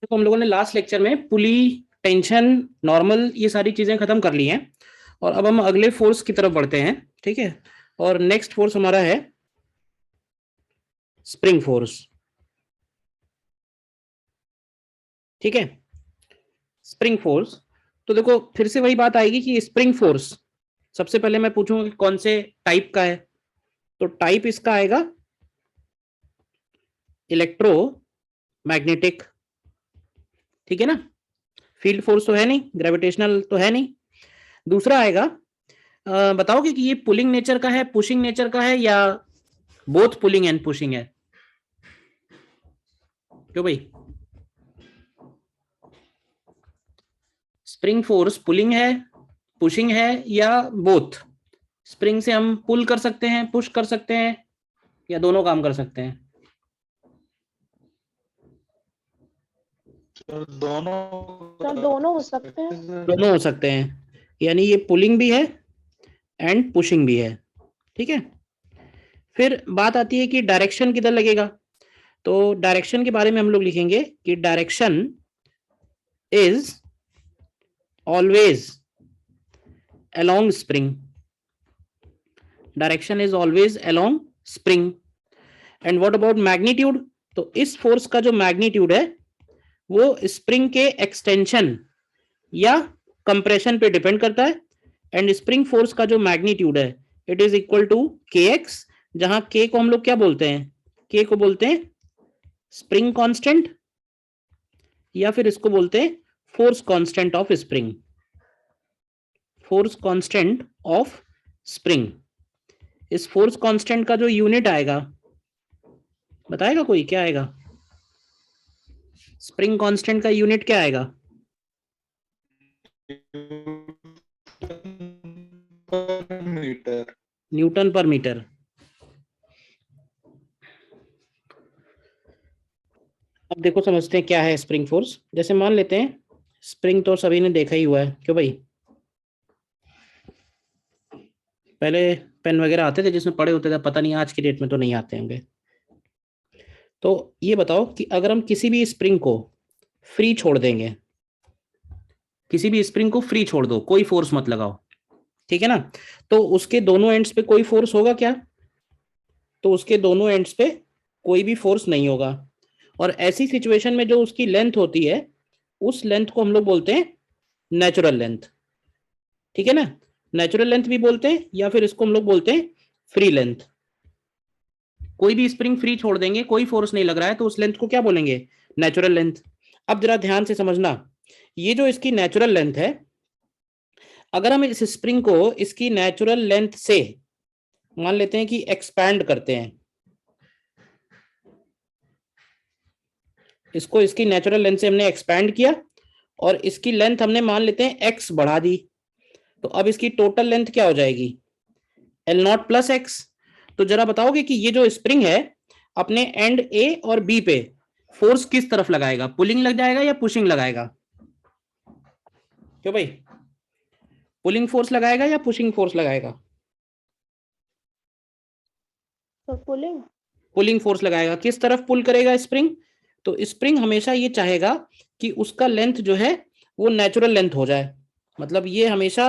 देखो हम लोगों ने लास्ट लेक्चर में पुली, टेंशन, नॉर्मल ये सारी चीजें खत्म कर ली हैं और अब हम अगले फोर्स की तरफ बढ़ते हैं। ठीक है, और नेक्स्ट फोर्स हमारा है स्प्रिंग फोर्स। ठीक है, स्प्रिंग फोर्स। तो देखो फिर से वही बात आएगी कि स्प्रिंग फोर्स सबसे पहले मैं पूछूंगा कि कौन से टाइप का है। तो टाइप इसका आएगा इलेक्ट्रो मैग्नेटिक। ठीक है ना, फील्ड फोर्स तो है नहीं, ग्रेविटेशनल तो है नहीं। दूसरा आएगा, बताओगे कि ये पुलिंग नेचर का है, पुशिंग नेचर का है, या बोथ पुलिंग एंड पुशिंग है? क्यों भाई, स्प्रिंग फोर्स पुलिंग है, पुशिंग है, या बोथ? स्प्रिंग से हम पुल कर सकते हैं, पुश कर सकते हैं, या दोनों काम कर सकते हैं? दोनों हो सकते हैं। दोनों हो सकते हैं, यानी ये पुलिंग भी है एंड पुशिंग भी है। ठीक है, फिर बात आती है कि डायरेक्शन किधर लगेगा। तो डायरेक्शन के बारे में हम लोग लिखेंगे कि direction is always along spring. Direction is always along spring. And what about magnitude? तो इस फोर्स का जो मैग्नीट्यूड है वो स्प्रिंग के एक्सटेंशन या कंप्रेशन पे डिपेंड करता है। एंड स्प्रिंग फोर्स का जो मैग्नीट्यूड है इट इज इक्वल टू के एक्स, जहां के को हम लोग क्या बोलते हैं? के को बोलते हैं स्प्रिंग कांस्टेंट, या फिर इसको बोलते हैं force constant of spring. Force constant of spring. इस फोर्स कांस्टेंट का जो यूनिट आएगा, बताएगा कोई क्या आएगा? स्प्रिंग कांस्टेंट का यूनिट क्या आएगा? मीटर। न्यूटन पर मीटर। अब देखो समझते हैं क्या है स्प्रिंग फोर्स। जैसे मान लेते हैं स्प्रिंग तो सभी ने देखा ही हुआ है, क्यों भाई? पहले पेन वगैरह आते थे जिसमें पड़े होते थे, पता नहीं आज की डेट में तो नहीं आते होंगे। तो ये बताओ कि अगर हम किसी भी स्प्रिंग को फ्री छोड़ देंगे, किसी भी स्प्रिंग को फ्री छोड़ दो, कोई फोर्स मत लगाओ, ठीक है ना, तो उसके दोनों एंड्स पे कोई फोर्स होगा क्या? तो उसके दोनों एंड्स पे कोई भी फोर्स नहीं होगा। और ऐसी सिचुएशन में जो उसकी लेंथ होती है उस लेंथ को हम लोग बोलते हैं नेचुरल लेंथ। ठीक है ना, नेचुरल लेंथ भी बोलते हैं, या फिर इसको हम लोग बोलते हैं फ्री लेंथ। कोई भी स्प्रिंग फ्री छोड़ देंगे, कोई फोर्स नहीं लग रहा है, तो उस लेंथ को क्या बोलेंगे? Natural length. अब जरा ध्यान से समझना, ये जो इसकी नेचुरल लेंथ है, अगर हम इस स्प्रिंग को इसकी नेचुरल लेंथ से मान लेते हैं कि एक्सपैंड करते हैं, इसको इसकी नेचुरल लेंथ से हमने एक्सपैंड किया और इसकी लेंथ हमने मान लेते हैं एक्स बढ़ा दी, तो अब इसकी टोटल लेंथ क्या हो जाएगी? L not plus x. तो जरा बताओगे कि ये जो स्प्रिंग है अपने एंड ए और बी पे फोर्स किस तरफ लगाएगा? पुलिंग लग जाएगा या पुशिंग लगाएगा? क्यों भाई, पुलिंग फोर्स लगाएगा या पुशिंग फोर्स लगाएगा? तो पुलिंग। पुलिंग फोर्स लगाएगा। किस तरफ पुल करेगा स्प्रिंग? तो स्प्रिंग हमेशा ये चाहेगा कि उसका लेंथ जो है वो नेचुरल लेंथ हो जाए, मतलब ये हमेशा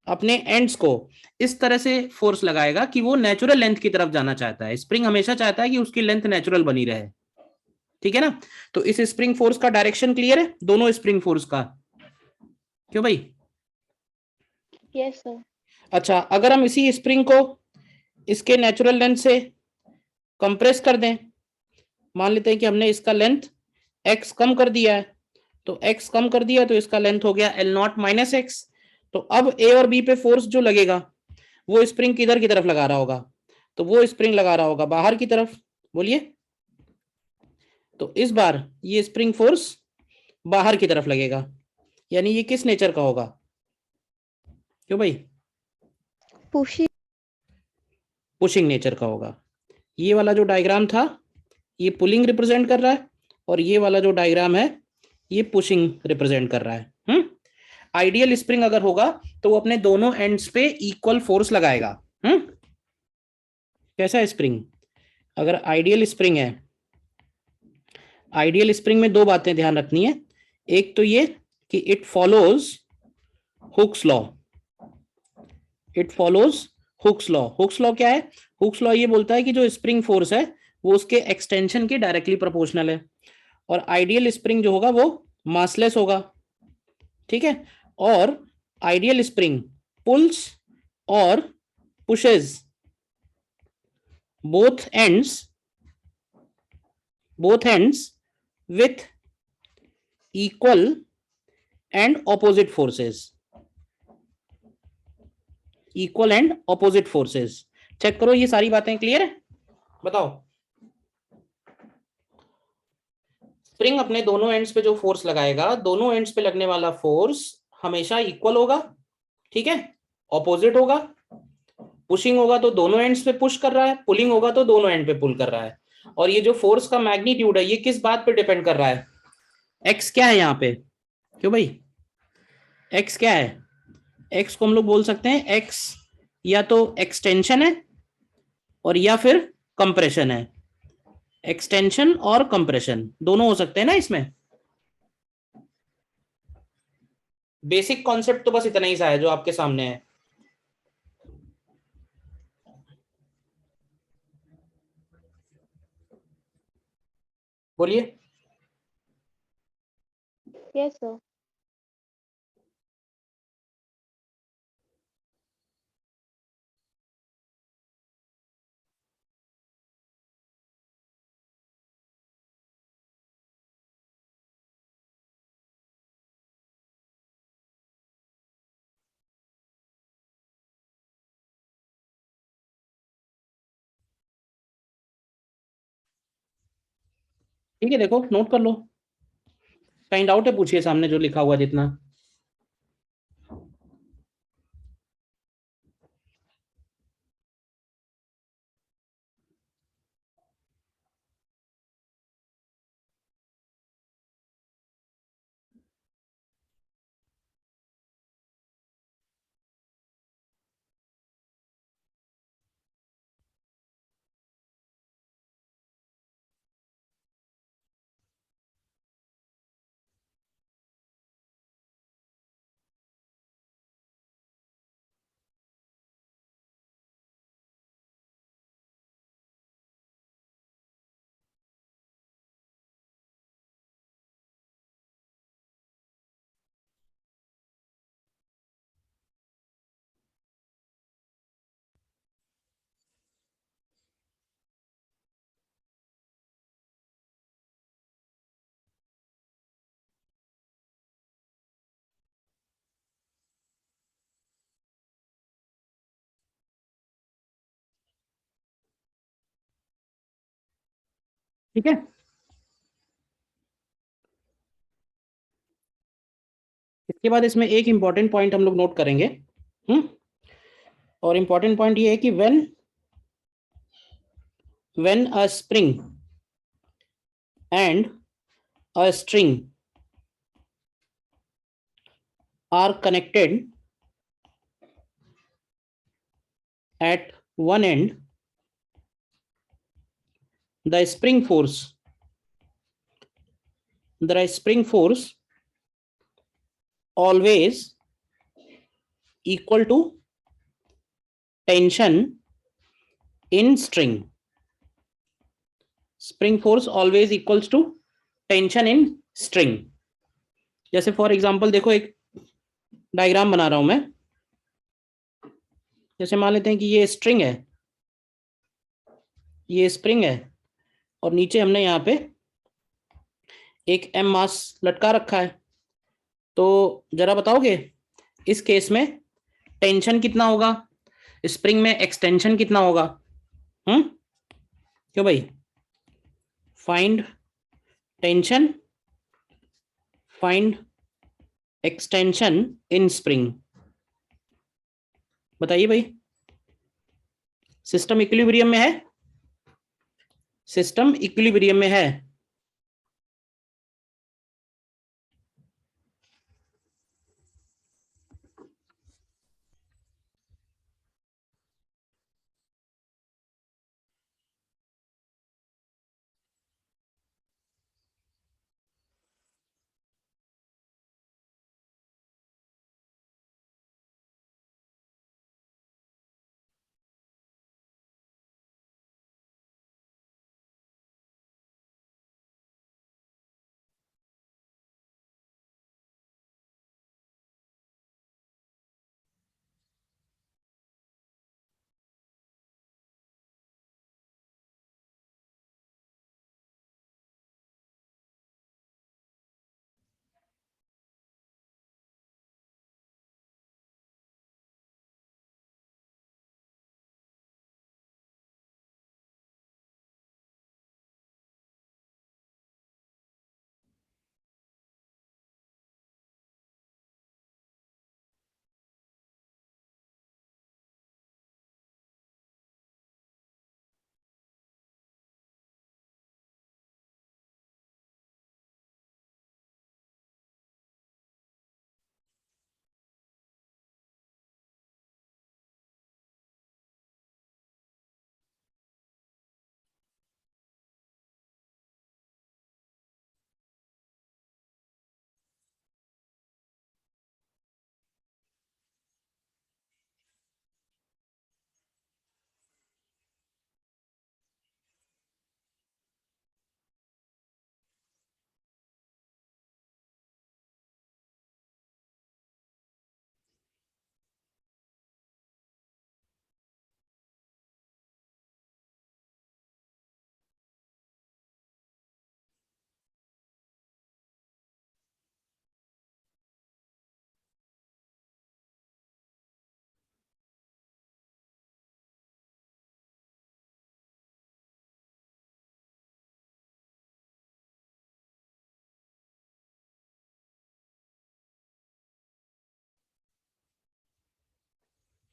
अपने एंड्स को इस तरह से फोर्स लगाएगा कि वो नेचुरल लेंथ की तरफ जाना चाहता है। स्प्रिंग हमेशा चाहता है कि उसकी लेंथ नेचुरल बनी रहे। ठीक है ना, तो इस स्प्रिंग फोर्स का डायरेक्शन क्लियर है, दोनों स्प्रिंग फोर्स का? क्यों भाई? Yes sir. अच्छा, अगर हम इसी स्प्रिंग को इसके नेचुरल लेंथ से कंप्रेस कर दें, मान लेते हैं कि हमने इसका लेंथ x कम कर दिया है, तो x कम कर दिया तो इसका लेंथ हो गया एल नॉट माइनस एक्स। तो अब ए और बी पे फोर्स जो लगेगा वो स्प्रिंग किधर की तरफ लगा रहा होगा? तो वो स्प्रिंग लगा रहा होगा बाहर की तरफ। बोलिए, तो इस बार ये स्प्रिंग फोर्स बाहर की तरफ लगेगा, यानी ये किस नेचर का होगा? क्यों भाई? पुशिंग। पुशिंग नेचर का होगा। ये वाला जो डायग्राम था ये पुलिंग रिप्रेजेंट कर रहा है, और ये वाला जो डायग्राम है ये पुशिंग रिप्रेजेंट कर रहा है। आइडियल स्प्रिंग अगर होगा तो वो अपने दोनों एंड्स पे इक्वल फोर्स लगाएगा। कैसा है स्प्रिंग? अगर आइडियल स्प्रिंग है आइडियल स्प्रिंग में दो बातें ध्यान रखनी है। एक तो ये कि it follows Hooke's law. It follows Hooke's law. Hooke's law क्या है? हुक्स लॉ ये बोलता है कि जो स्प्रिंग फोर्स है वो उसके एक्सटेंशन के डायरेक्टली प्रोपोर्शनल है, और आइडियल स्प्रिंग जो होगा वो मासलेस होगा। ठीक है। और आइडियल स्प्रिंग पुल्स और pushes both ends with equal and opposite forces। Equal and opposite forces. Check करो ये सारी बातें क्लियर है? बताओ। स्प्रिंग अपने दोनों एंड्स पे जो फोर्स लगाएगा, दोनों एंड्स पे लगने वाला फोर्स हमेशा इक्वल होगा। ठीक है। ऑपोजिट होगा। पुशिंग होगा तो दोनों एंड्स पे पुश कर रहा है, पुलिंग होगा तो दोनों एंड पे पुल कर रहा है। और ये जो फोर्स का मैग्नीट्यूड है ये किस बात पे डिपेंड कर रहा है? एक्स क्या है यहाँ पे? क्यों भाई? एक्स क्या है? एक्स को हम लोग बोल सकते हैं, एक्स या तो एक्सटेंशन है और या फिर कंप्रेशन है। एक्सटेंशन और कंप्रेशन दोनों हो सकते हैं ना इसमें। बेसिक कॉन्सेप्ट तो बस इतना ही सा है जो आपके सामने है। बोलिए। Yes, sir. ठीक है, देखो नोट कर लो। फाइंड आउट है, पूछिए सामने जो लिखा हुआ जितना। ठीक है। इसके बाद इसमें एक इंपॉर्टेंट पॉइंट हम लोग नोट करेंगे। और इंपॉर्टेंट पॉइंट ये है कि when a spring and a string are connected at one end, the spring force always equal to tension in string। spring force always equals to tension in string। जैसे for example देखो, एक diagram बना रहा हूं मैं। जैसे मान लेते हैं कि ये स्ट्रिंग है, ये स्प्रिंग है, और नीचे हमने यहाँ पे एक एम मास लटका रखा है। तो जरा बताओगे इस केस में टेंशन कितना होगा, स्प्रिंग में एक्सटेंशन कितना होगा? क्यों भाई? Find tension, find extension in spring. बताइए भाई। सिस्टम इक्विलिब्रियम में है? सिस्टम इक्विलिब्रियम में है।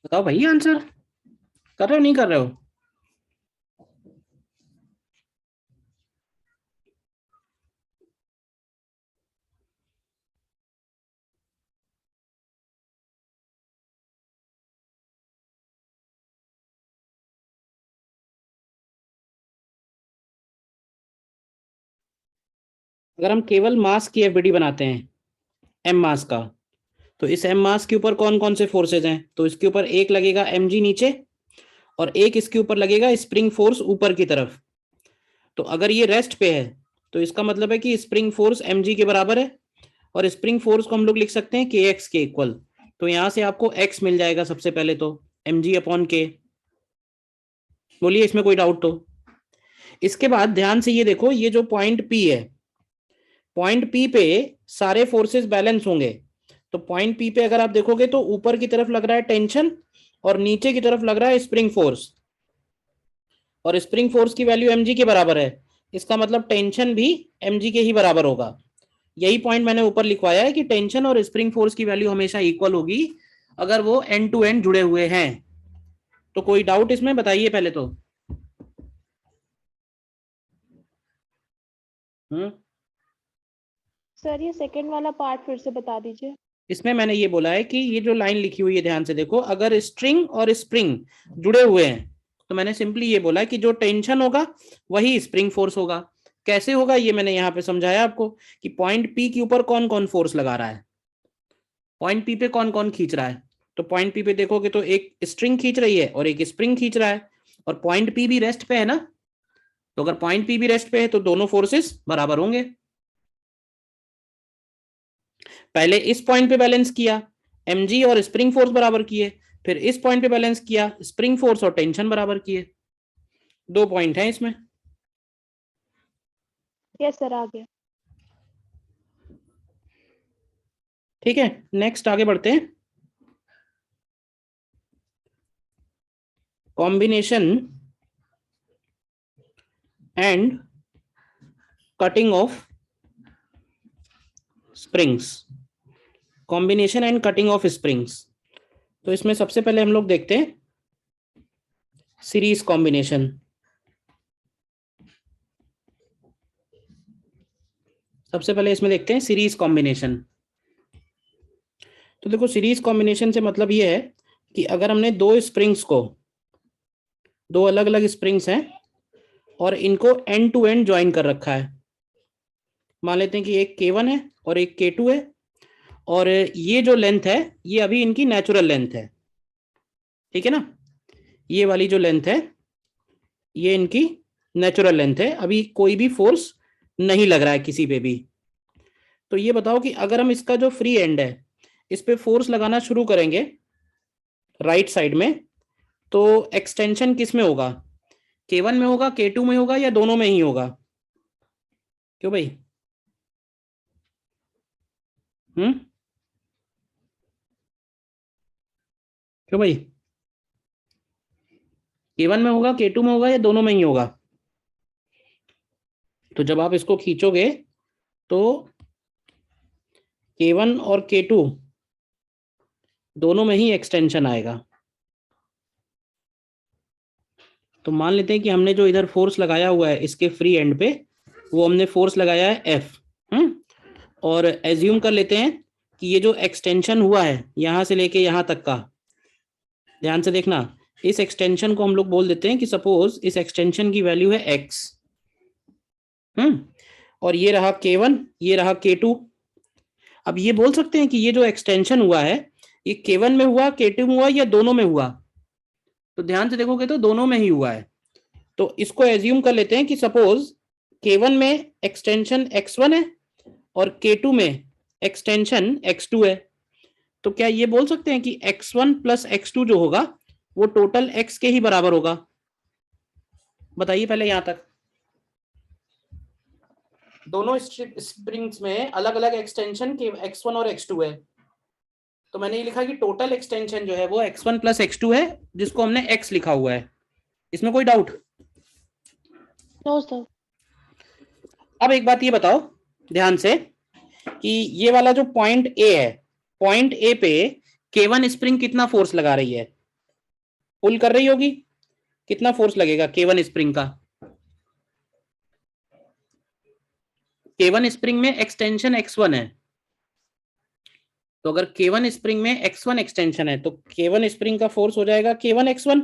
बताओ भैया, आंसर कर रहे हो नहीं कर रहे हो? अगर हम केवल मास की एफबीडी बनाते हैं, एम मास का, तो इस एम मास के ऊपर कौन कौन से फोर्सेज हैं? तो इसके ऊपर एक लगेगा mg नीचे, और एक इसके ऊपर लगेगा स्प्रिंग फोर्स ऊपर की तरफ। तो अगर ये रेस्ट पे है तो इसका मतलब है कि स्प्रिंग फोर्स mg के बराबर है, और स्प्रिंग फोर्स को हम लोग लिख सकते हैं kx के इक्वल। तो यहां से आपको x मिल जाएगा सबसे पहले तो, mg अपॉन k। बोलिए इसमें कोई डाउट तो? इसके बाद ध्यान से ये देखो, ये जो पॉइंट P है, पॉइंट P पे सारे फोर्सेस बैलेंस होंगे। तो पॉइंट P पे अगर आप देखोगे तो ऊपर की तरफ लग रहा है टेंशन, और नीचे की तरफ लग रहा है स्प्रिंग फोर्स, और स्प्रिंग फोर्स की वैल्यू mg के बराबर है। इसका मतलब टेंशन भी mg के ही बराबर होगा। यही पॉइंट मैंने ऊपर लिखवाया है कि टेंशन और स्प्रिंग फोर्स की वैल्यू हमेशा इक्वल होगी अगर वो एंड टू एंड जुड़े हुए हैं। तो कोई डाउट इसमें बताइए पहले तो। सर ये सेकंड वाला पार्ट फिर से बता दीजिए। इसमें मैंने ये बोला है कि ये जो लाइन लिखी हुई है ध्यान से देखो, अगर स्ट्रिंग और स्प्रिंग जुड़े हुए हैं तो मैंने सिंपली ये बोला कि जो टेंशन होगा वही स्प्रिंग फोर्स होगा। कैसे होगा ये मैंने यहाँ पे समझाया आपको, कि पॉइंट पी के ऊपर कौन कौन फोर्स लगा रहा है, पॉइंट पी पे कौन कौन खींच रहा है। तो पॉइंट पी पे देखोगे तो एक स्ट्रिंग खींच रही है और एक स्प्रिंग खींच रहा है, और पॉइंट पी भी रेस्ट पे है ना। तो अगर पॉइंट पी भी रेस्ट पे है तो दोनों फोर्सेस बराबर होंगे। पहले इस पॉइंट पे बैलेंस किया, mg और स्प्रिंग फोर्स बराबर किए, फिर इस पॉइंट पे बैलेंस किया, स्प्रिंग फोर्स और टेंशन बराबर किए। दो पॉइंट हैं इसमें। यस सर, आ गया। ठीक है, नेक्स्ट आगे बढ़ते हैं। Combination and cutting of springs, combination and cutting of springs. तो इसमें सबसे पहले हम लोग देखते हैं सीरीज कॉम्बिनेशन। सबसे पहले इसमें देखते हैं सीरीज कॉम्बिनेशन। तो देखो, सीरीज कॉम्बिनेशन से मतलब ये है कि अगर हमने दो स्प्रिंग्स को, दो अलग अलग स्प्रिंग्स हैं और इनको एंड टू एंड ज्वाइन कर रखा है, मान लेते हैं कि एक K1 है और एक K2 है, और ये जो लेंथ है ये अभी इनकी नेचुरल लेंथ है, ठीक है ना। ये वाली जो लेंथ है ये इनकी नेचुरल लेंथ है, अभी कोई भी फोर्स नहीं लग रहा है किसी पे भी। तो ये बताओ कि अगर हम इसका जो फ्री एंड है इस पे फोर्स लगाना शुरू करेंगे राइट साइड में, तो एक्सटेंशन किस में होगा? K1 में होगा, K2 में होगा, या दोनों में ही होगा? क्यों भाई? क्यों भाई? K1 में होगा, K2 में होगा, या दोनों में ही होगा? तो जब आप इसको खींचोगे तो K1 और K2 दोनों में ही एक्सटेंशन आएगा। तो मान लेते हैं कि हमने जो इधर फोर्स लगाया हुआ है इसके फ्री एंड पे, वो हमने फोर्स लगाया है F। और एज्यूम कर लेते हैं कि ये जो एक्सटेंशन हुआ है यहां से लेके यहां तक का, ध्यान से देखना, इस एक्सटेंशन को हम लोग बोल देते हैं कि सपोज इस एक्सटेंशन की वैल्यू है x। और ये रहा K1, ये रहा K2। अब ये बोल सकते हैं कि ये जो एक्सटेंशन हुआ है ये K1 में हुआ, K2 में हुआ, या दोनों में हुआ? तो ध्यान से देखोगे तो दोनों में ही हुआ है। तो इसको एज्यूम कर लेते हैं कि सपोज K1 में एक्सटेंशन x1 है और K2 में एक्सटेंशन x2 है। तो क्या ये बोल सकते हैं कि x1 प्लस x2 जो होगा वो टोटल x के ही बराबर होगा? बताइए पहले यहां तक। दोनों स्प्रिंग्स में अलग अलग एक्सटेंशन के x1 और x2 है, तो मैंने ये लिखा कि टोटल एक्सटेंशन जो है वो x1 प्लस x2 है, जिसको हमने x लिखा हुआ है। इसमें कोई डाउट? No sir. अब एक बात ये बताओ ध्यान से कि ये वाला जो पॉइंट A है, पॉइंट A पे K1 स्प्रिंग कितना फोर्स लगा रही है? पुल कर रही होगी, कितना फोर्स लगेगा K1 स्प्रिंग का? K1 स्प्रिंग में एक्सटेंशन X1 है, तो अगर K1 स्प्रिंग में X1 एक्सटेंशन है तो K1 स्प्रिंग का फोर्स हो जाएगा K1 X1।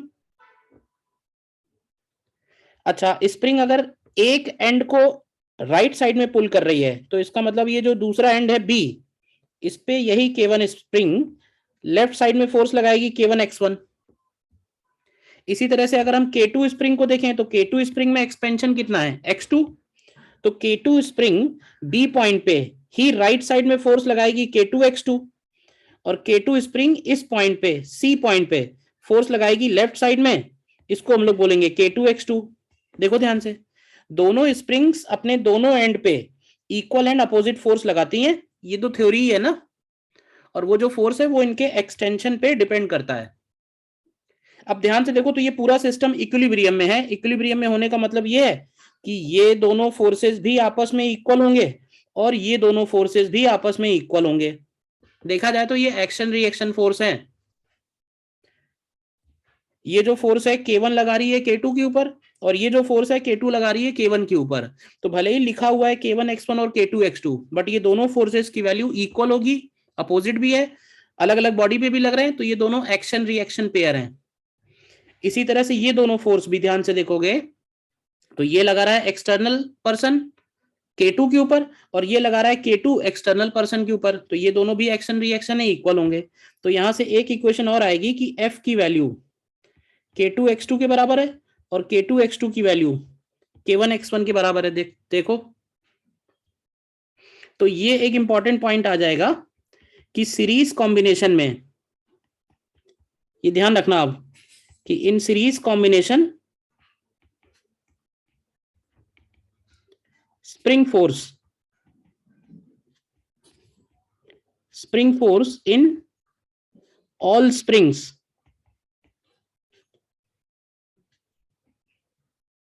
अच्छा, स्प्रिंग अगर एक एंड को राइट साइड में पुल कर रही है तो इसका मतलब ये जो दूसरा एंड है B, इस पे यही K1 स्प्रिंग लेफ्ट साइड में फोर्स लगाएगी K1 X1। इसी तरह से अगर हम K2 स्प्रिंग को देखें तो K2 स्प्रिंग में एक्सपेंशन कितना है X2, तो K2 स्प्रिंग B पॉइंट पे ही राइट साइड में फोर्स लगाएगी K2 X2, और K2 स्प्रिंग इस पॉइंट पे C पॉइंट पे फोर्स लगाएगी लेफ्ट साइड में, इसको हम लोग बोलेंगे K2 X2। देखो ध्यान से, दोनों स्प्रिंग्स अपने दोनों एंड पे इक्वल एंड अपोजिट फोर्स लगाती हैं, ये तो थ्योरी है ना, और वो जो फोर्स है वो इनके एक्सटेंशन पे डिपेंड करता है। अब ध्यान से देखो तो ये पूरा सिस्टम इक्विलिब्रियम में है। इक्विलिब्रियम में होने का मतलब ये है कि ये दोनों फोर्सेस भी आपस में इक्वल होंगे और ये दोनों फोर्सेस भी आपस में इक्वल होंगे। देखा जाए तो ये एक्शन रिएक्शन फोर्स है। ये जो फोर्स है K1 लगा रही है K2 के ऊपर, और ये जो फोर्स है K2 लगा रही है K1 के ऊपर। तो भले ही लिखा हुआ है K1 X1 और K2 X2, बट ये दोनों फोर्सेस की वैल्यू इक्वल होगी, अपोजिट भी है, अलग अलग बॉडी पे भी लग रहे हैं, तो ये दोनों एक्शन रिएक्शन पेयर हैं। इसी तरह से ये दोनों फोर्स भी ध्यान से देखोगे तो ये लगा रहा है एक्सटर्नल पर्सन K2 के ऊपर, और ये लगा रहा है K2 एक्सटर्नल पर्सन के ऊपर, तो ये दोनों भी एक्शन रिएक्शन है, इक्वल होंगे। तो यहां से एक इक्वेशन और आएगी कि F की वैल्यू K2 X2 के बराबर है और K2 X2 की वैल्यू K1 X1 के बराबर है। देखो तो ये एक इंपॉर्टेंट पॉइंट आ जाएगा कि सीरीज कॉम्बिनेशन में, ये ध्यान रखना अब कि in series combination spring force in all springs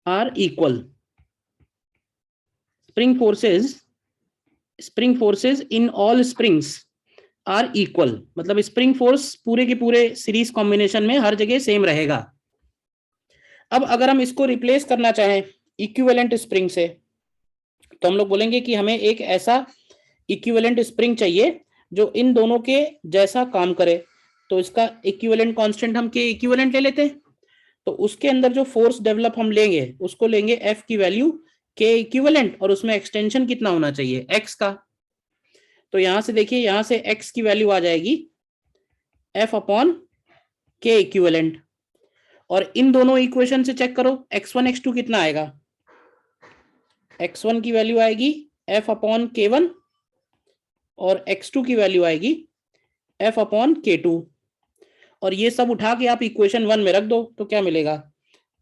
are equal. Spring forces in all springs are equal, मतलब स्प्रिंग फोर्स पूरे के पूरे सीरीज कॉम्बिनेशन में हर जगह सेम रहेगा। अब अगर हम इसको रिप्लेस करना चाहें इक्विवेलेंट स्प्रिंग से, तो हम लोग बोलेंगे कि हमें एक ऐसा इक्विवेलेंट स्प्रिंग चाहिए जो इन दोनों के जैसा काम करे। तो इसका इक्विवेलेंट कांस्टेंट हम के इक्विवेलेंट ले लेते हैं, तो उसके अंदर जो फोर्स डेवलप हम लेंगे उसको लेंगे F की वैल्यू के इक्विवेलेंट, और उसमें एक्सटेंशन कितना होना चाहिए X का। तो यहां से देखिए, यहां से X की वैल्यू आ जाएगी F अपॉन के इक्विवेलेंट, और इन दोनों इक्वेशन से चेक करो X1 X2 कितना आएगा। X1 की वैल्यू आएगी F अपॉन K1 और X2 की वैल्यू आएगी F अपॉन K2, और ये सब उठा के आप इक्वेशन 1 में रख दो तो क्या मिलेगा,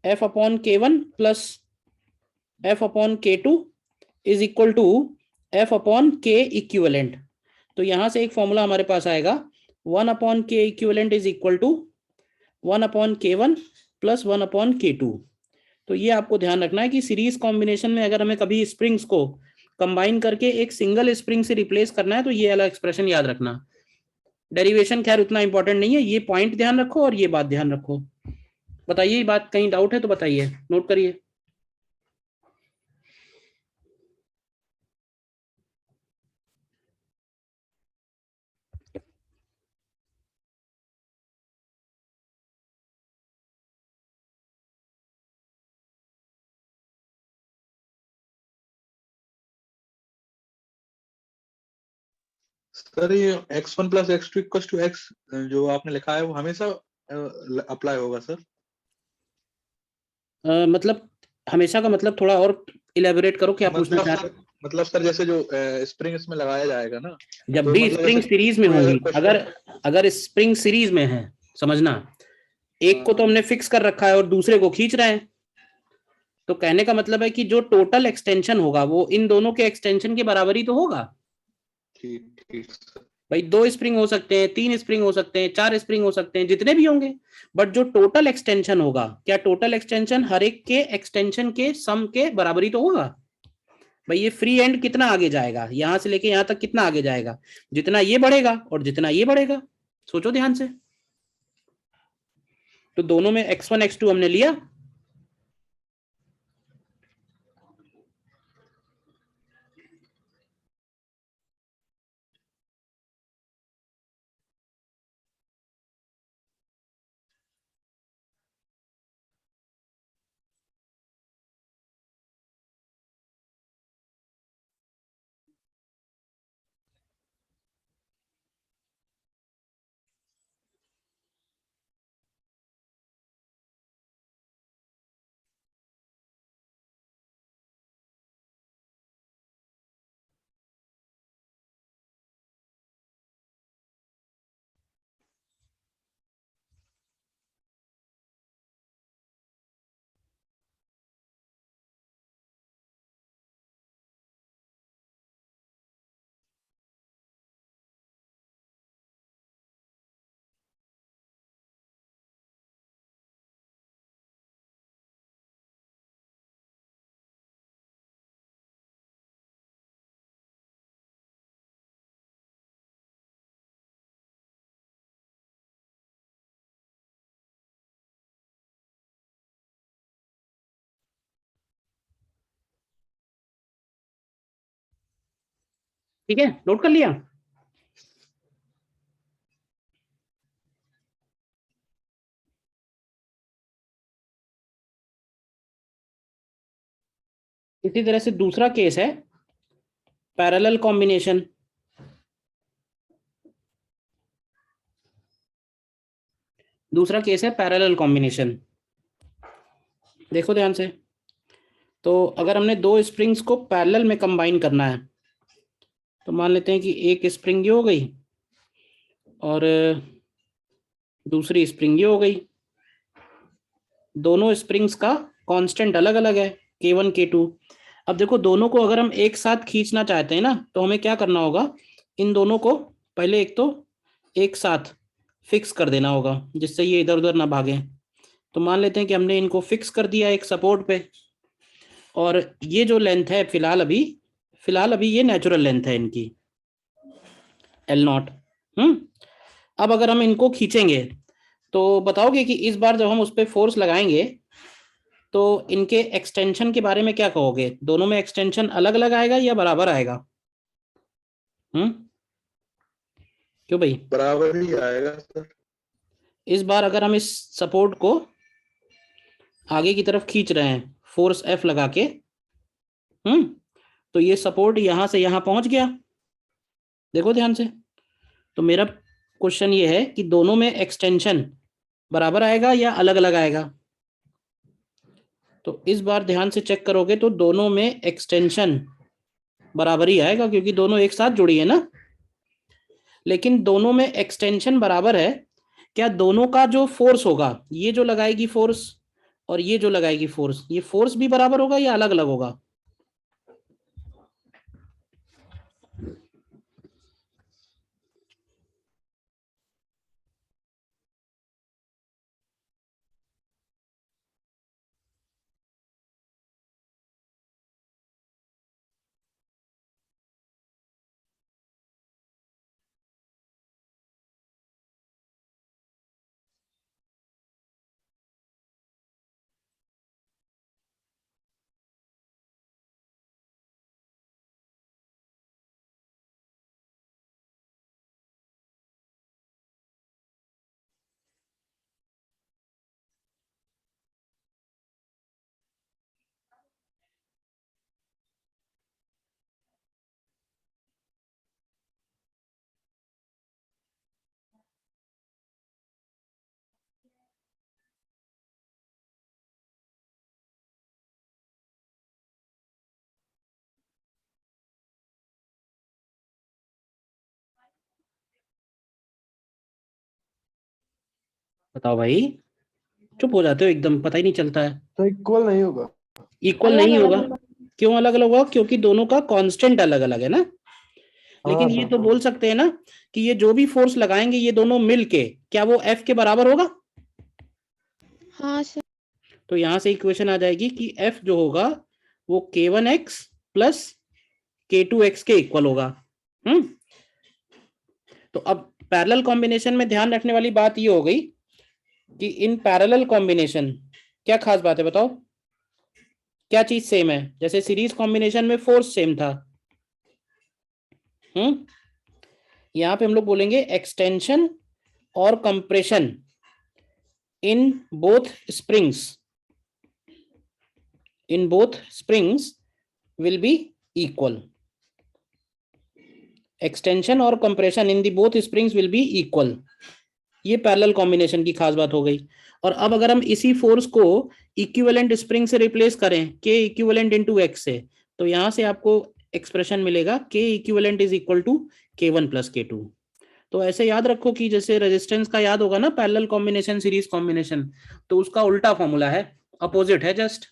F upon K1 plus F upon K2 is equal to F upon K equivalent. तो यहां से एक फॉर्मूला हमारे पास आएगा 1 upon K equivalent is equal to 1 upon K1 plus 1 upon K2। तो ये आपको ध्यान रखना है कि सीरीज कॉम्बिनेशन में अगर हमें कभी स्प्रिंग्स को कंबाइन करके एक सिंगल स्प्रिंग से रिप्लेस करना है तो ये वाला एक्सप्रेशन याद रखना। डेरिवेशन खैर उतना इंपॉर्टेंट नहीं है, ये पॉइंट ध्यान रखो और ये बात ध्यान रखो। बताइए, बात कहीं डाउट है तो बताइए, नोट करिए। सर ये x1 plus x2 equals to x जो आपने लिखा है वो हमेशा अप्लाई होगा सर? मतलब हमेशा का मतलब थोड़ा और इलेबोरेट करो, क्या पूछना चाह रहे हो? मतलब सर जैसे जो स्प्रिंग इसमें लगाया जाएगा ना, जब तो भी मतलब स्प्रिंग जैसे सीरीज में कोई होगी, क्वेश्चन, अगर स्प्रिंग सीरीज में है, समझना एक को तो हमने फिक्स कर रखा है और दूसरे को खींच रहे हैं, तो कहने का मतलब है कि जो टोटल एक्सटेंशन होगा वो इन दोनों के एक्सटेंशन के बराबर ही तो होगा। ठीक ठीक सर। भाई 2 स्प्रिंग हो सकते हैं, 3 स्प्रिंग हो सकते हैं, 4 स्प्रिंग हो सकते हैं, जितने भी होंगे, बट जो टोटल एक्सटेंशन होगा, क्या टोटल एक्सटेंशन हर एक के एक्सटेंशन के सम के बराबर ही तो होगा। भाई ये फ्री एंड कितना आगे जाएगा, यहां से लेके यहां तक कितना आगे जाएगा, जितना ये बढ़ेगा और जितना ये बढ़ेगा। सोचो ध्यान से। तो दोनों में x1 x2 हमने लिया, ठीक है, नोट कर लिया। इसी तरह से दूसरा केस है पैरेलल कॉम्बिनेशन। दूसरा केस है पैरेलल कॉम्बिनेशन, देखो ध्यान से। तो अगर हमने दो स्प्रिंग्स को पैरेलल में कंबाइन करना है, तो मान लेते हैं कि एक स्प्रिंग ये हो गई और दूसरी स्प्रिंग ये हो गई। दोनों स्प्रिंग्स का कांस्टेंट अलग अलग है, K1 K2। अब देखो दोनों को अगर हम एक साथ खींचना चाहते हैं ना, तो हमें क्या करना होगा, इन दोनों को पहले एक तो एक साथ फिक्स कर देना होगा, जिससे ये इधर उधर ना भागे। तो मान लेते हैं कि हमने इनको फिक्स कर दिया एक सपोर्ट पे, और ये जो लेंथ है फिलहाल अभी ये नेचुरल लेंथ है इनकी L0। अब अगर हम इनको खींचेंगे, तो बताओगे कि इस बार जब हम उस पर फोर्स लगाएंगे तो इनके एक्सटेंशन के बारे में क्या कहोगे? दोनों में एक्सटेंशन अलग अलग आएगा या बराबर आएगा? क्यों भाई? बराबर ही आएगा सर। इस बार अगर हम इस सपोर्ट को आगे की तरफ खींच रहे हैं फोर्स F लगा के, तो ये सपोर्ट यहां से यहां पहुंच गया, देखो ध्यान से। तो मेरा क्वेश्चन ये है कि दोनों में एक्सटेंशन बराबर आएगा या अलग अलग आएगा? तो इस बार ध्यान से चेक करोगे तो दोनों में एक्सटेंशन बराबर ही आएगा, क्योंकि दोनों एक साथ जुड़ी है ना। लेकिन दोनों में एक्सटेंशन बराबर है, क्या दोनों का जो फोर्स होगा, ये जो लगाएगी फोर्स और ये जो लगाएगी फोर्स, ये फोर्स भी बराबर होगा या अलग अलग होगा? बताओ भाई, चुप हो जाते हो एकदम, पता ही नहीं चलता है। तो इक्वल नहीं होगा। इक्वल अलग नहीं अलग होगा। होगा। क्यों अलग अलग होगा? क्योंकि दोनों का कांस्टेंट अलग अलग है ना। लेकिन हाँ ये सर। तो बोल सकते हैं ना कि ये जो भी फोर्स लगाएंगे ये दोनों मिलके, क्या वो F के बराबर होगा? हाँ सर। तो यहां से इक्वेशन आ जाएगी कि F जो होगा वो K1x प्लस K2x के इक्वल होगा। तो अब पैरेलल कॉम्बिनेशन में ध्यान रखने वाली बात ये हो गई कि इन पैरेलल कॉम्बिनेशन क्या खास बात है बताओ, क्या चीज सेम है? जैसे सीरीज कॉम्बिनेशन में फोर्स सेम था, यहाँ पे हम लोग बोलेंगे एक्सटेंशन और compression in both springs will be equal. Extension और compression in the both springs will be equal, ये पैरेलल कॉम्बिनेशन की खास बात हो गई। और अब अगर हम इसी फोर्स को इक्विवेलेंट स्प्रिंग से रिप्लेस करें के इक्विवेलेंट इनटू एक्स से, तो यहां से आपको एक्सप्रेशन मिलेगा K equivalent is equal to K1 plus K2। तो ऐसे याद रखो कि जैसे रेजिस्टेंस का याद होगा ना, पैरेलल कॉम्बिनेशन सीरीज कॉम्बिनेशन, तो उसका उल्टा फॉर्मूला है, अपोजिट है जस्ट।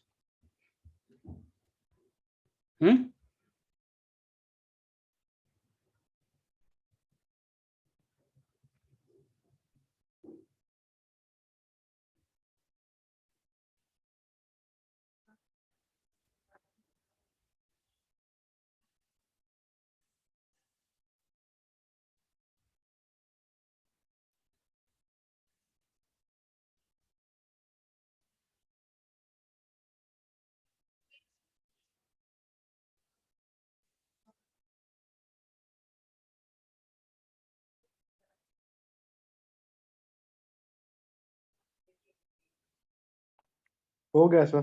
हो गया सर।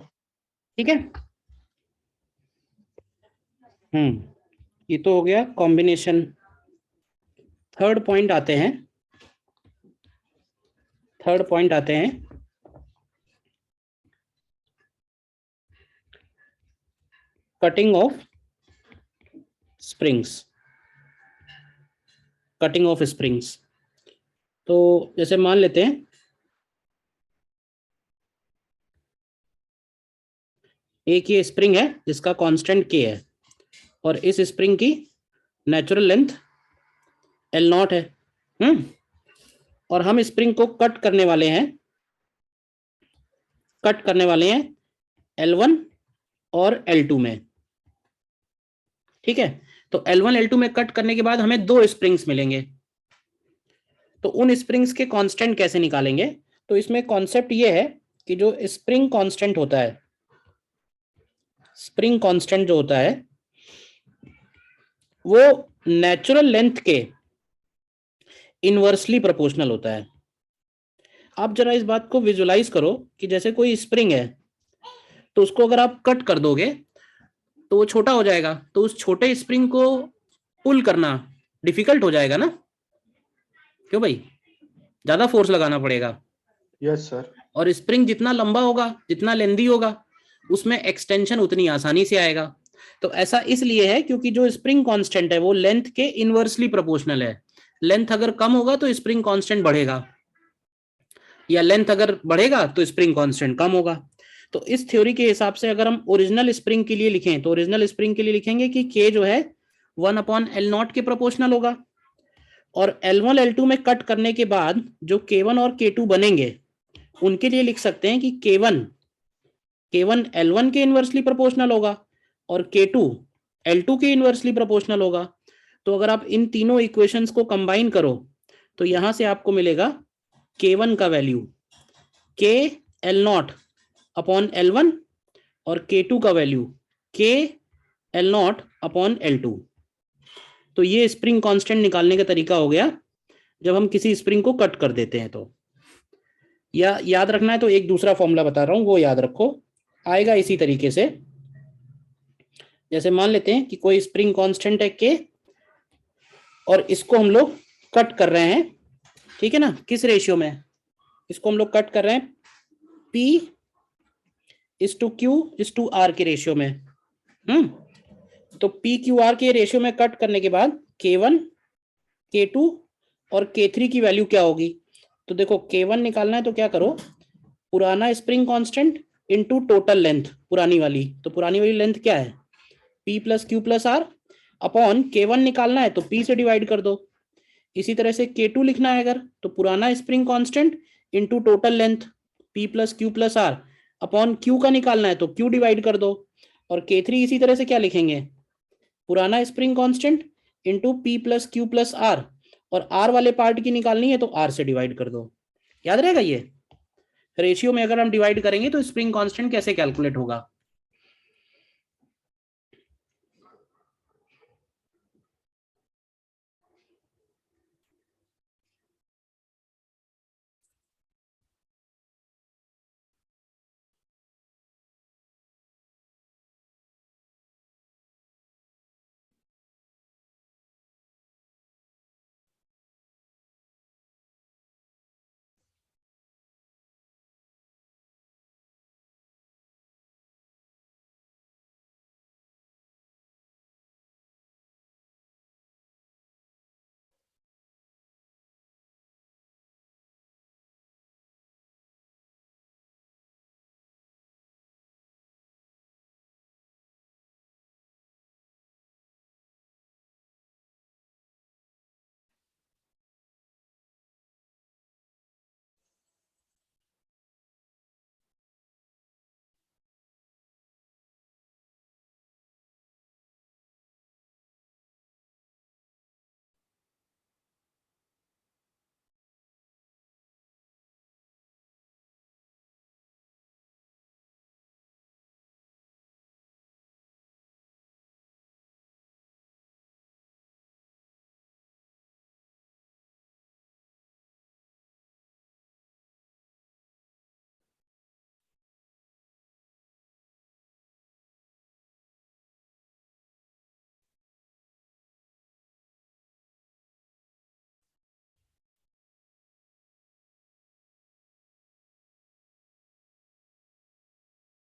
ठीक है, ये तो हो गया कॉम्बिनेशन। थर्ड पॉइंट आते हैं, कटिंग ऑफ स्प्रिंग्स। तो जैसे मान लेते हैं एक ये स्प्रिंग है जिसका कांस्टेंट K है, और इस स्प्रिंग की नेचुरल लेंथ L0 है, और हम स्प्रिंग को कट करने वाले हैं L1 और L2 में। ठीक है, तो L1 L2 में कट करने के बाद हमें दो स्प्रिंग्स मिलेंगे। तो उन स्प्रिंग्स के कांस्टेंट कैसे निकालेंगे? तो इसमें कॉन्सेप्ट ये है कि जो स्प्रिंग कांस्टेंट होता है, स्प्रिंग कांस्टेंट जो होता है वो नेचुरल लेंथ के इनवर्सली प्रोपोर्शनल होता है। आप जरा इस बात को विजुलाइज करो कि जैसे कोई स्प्रिंग है, तो उसको अगर आप कट कर दोगे तो वो छोटा हो जाएगा, तो उस छोटे स्प्रिंग को पुल करना डिफिकल्ट हो जाएगा ना, क्यों भाई? ज्यादा फोर्स लगाना पड़ेगा। Yes sir. और स्प्रिंग जितना लंबा होगा, जितना लेंदी होगा, उसमें एक्सटेंशन उतनी आसानी से आएगा। तो ऐसा इसलिए है क्योंकि जो स्प्रिंग कांस्टेंट है वो लेंथ के इनवर्सली प्रोपोर्शनल है। लेंथ अगर कम होगा तो स्प्रिंग कांस्टेंट बढ़ेगा, या लेंथ अगर बढ़ेगा तो स्प्रिंग कांस्टेंट कम होगा। तो इस थ्योरी के हिसाब से अगर हम ओरिजिनल स्प्रिंग के लिए लिखें, तो ओरिजिनल स्प्रिंग के लिए लिखेंगे कि K जो है 1/L0 के प्रोपोर्शनल होगा, और L1 L2 में कट करने के बाद जो K1 और K2 बनेंगे उनके लिए लिख सकते हैं कि K1 L1 के इनवर्सली प्रोपोर्शनल होगा और K2 L2 के इनवर्सली प्रोपोर्शनल होगा। तो अगर आप इन तीनों इक्वेशंस को कंबाइन करो तो यहां से आपको मिलेगा K1 का value K L0 upon L1 और K2 का value K L0 upon L2। तो ये स्प्रिंग कांस्टेंट निकालने का तरीका हो गया जब हम किसी स्प्रिंग को कट कर देते हैं। तो या याद रखना है तो एक दूसरा फॉर्मूला बता रहा हूं, वो याद रखो, आएगा इसी तरीके से। जैसे मान लेते हैं कि कोई स्प्रिंग कांस्टेंट है K, और इसको हम लोग कट कर रहे हैं, ठीक है ना, किस रेशियो में? इसको हम लोग कट कर रहे हैं P/Q/R के रेशियो में। तो P/Q/R के रेशियो में कट करने के बाद K1 K2 और K3 की वैल्यू क्या होगी? तो देखो K1 निकालना है तो क्या करो, पुराना spring constant into total length पुरानी वाली, तो पुरानी वाली लेंथ क्या है? P+Q+R अपॉन K1 निकालना है तो P से डिवाइड कर दो। इसी तरह से K2 लिखना है अगर, तो पुराना spring constant into total length P+Q+R upon Q का निकालना है तो Q डिवाइड कर दो। और K3 इसी तरह से क्या लिखेंगे, पुराना स्प्रिंग कांस्टेंट इनटू P+Q+R, और R वाले पार्ट की निकालनी है तो R से डिवाइड कर दो। याद रहेगा ये? रेशियो में अगर हम डिवाइड करेंगे तो स्प्रिंग कांस्टेंट कैसे कैलकुलेट होगा?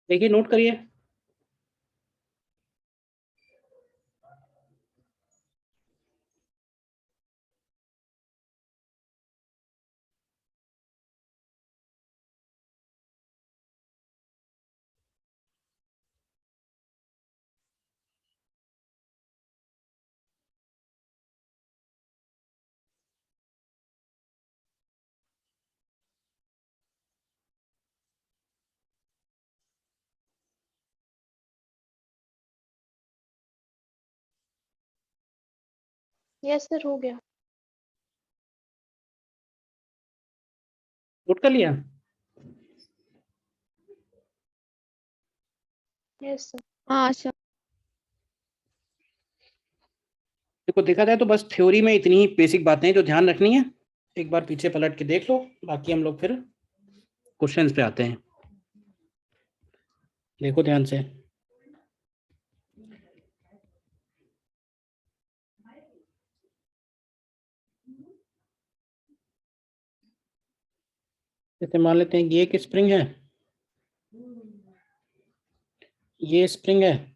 देखिए, नोट करिए। यस सर, हो गया। नोट कर लिया? Yes sir. हाँ सर। देखो, देखा जाए तो बस थ्योरी में इतनी ही बेसिक बातें हैं जो ध्यान रखनी है। एक बार पीछे पलट के देख लो, बाकी हम लोग फिर क्वेश्चंस पे आते हैं। देखो ध्यान से। जैसे मान लेते हैं ये एक स्प्रिंग है, ये स्प्रिंग है,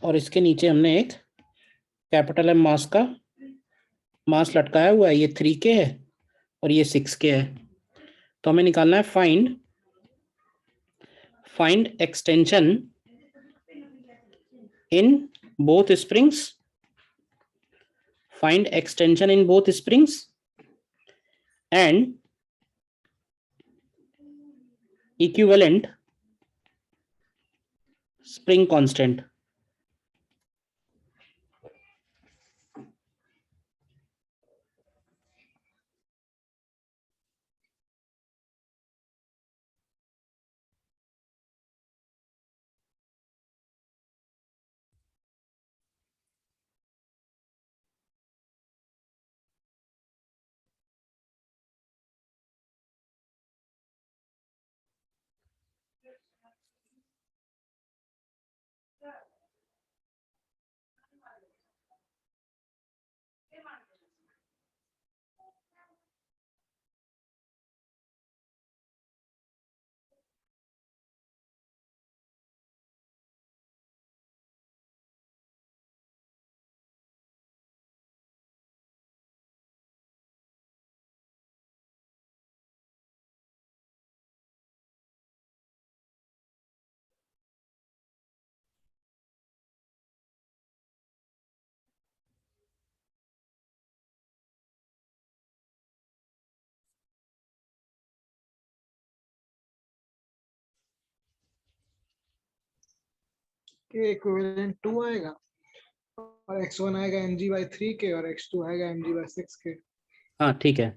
और इसके नीचे हमने एक कैपिटल एम मास का मास लटकाया हुआ है। ये 3K है और ये 6K है। तो हमें निकालना है find extension in both springs, find extension in both springs and equivalent spring constant. के इक्विवेलेंट 2 आएगा और x1 आएगा mg/3k और x2 आएगा mg/6k। हाँ ठीक है।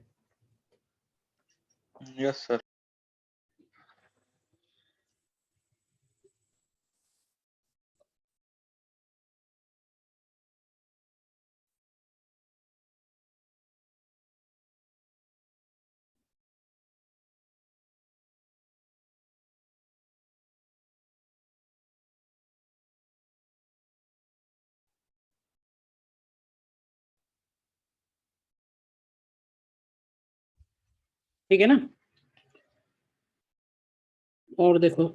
Yes sir. ठीक है ना। और देखो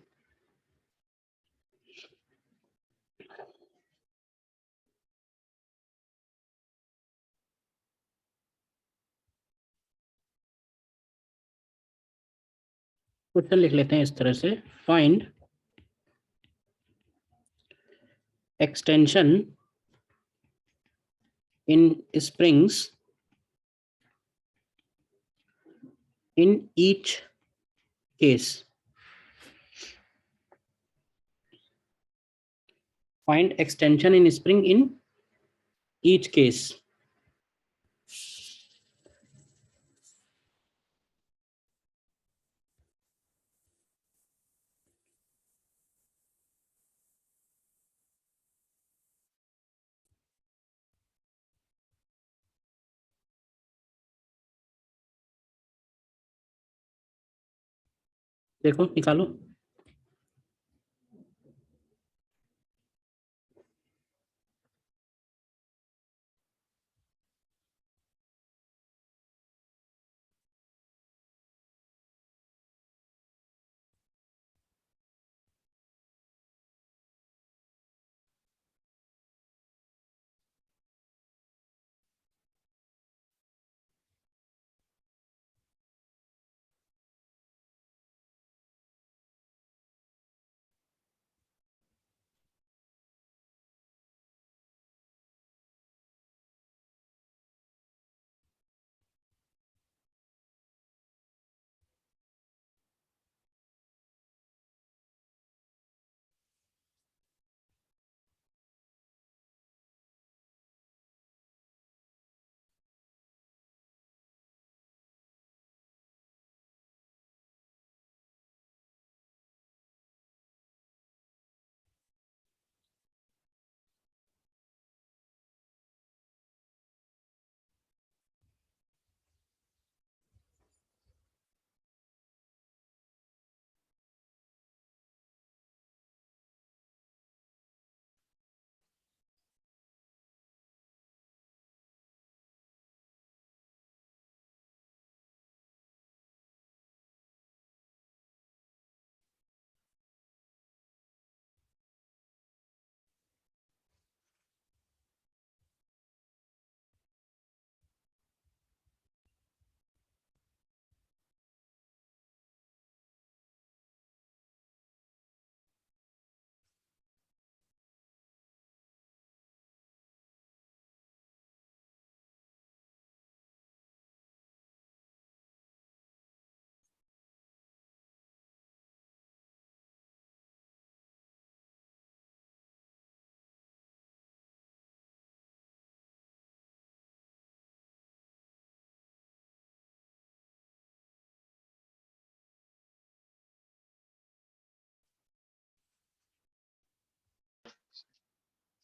क्वेश्चन लिख लेते हैं इस तरह से, find extension in springs in each case. Find extension in spring in each case. देखो निकालो।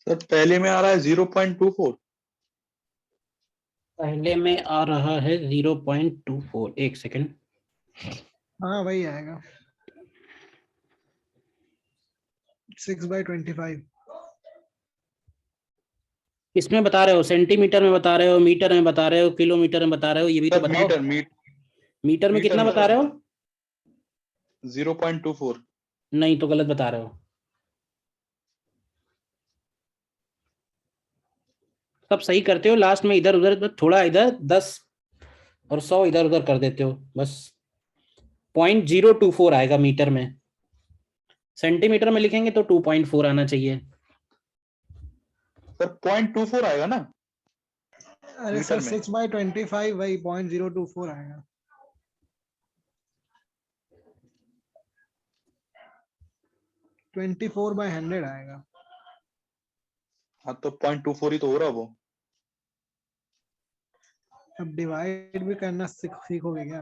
सर पहले में आ रहा है 0.24। पहले में आ रहा है 0.24। एक सेकंड। हाँ वही आएगा 6/25। किसमें बता रहे हो? सेंटीमीटर में बता रहे हो, मीटर में बता रहे हो, किलोमीटर में बता रहे हो? ये भी तो सर बताओ। मीटर में मीटर कितना में बता रहे हो? 0.24। नहीं तो गलत बता रहे हो। सब सही करते हो, लास्ट में इधर उधर थोड़ा इधर 10 और 100 इधर उधर कर देते हो बस। 0.024 आएगा मीटर में। सेंटीमीटर में लिखेंगे तो 2.4 आना चाहिए। सर 0.24 आएगा ना अरे मीटर सर में। 6/25 वही 0.024 आएगा। 24/100 आएगा। हाँ तो 0.24 ही तो हो रहा वो। अब डिवाइड भी करना सीखोगे क्या?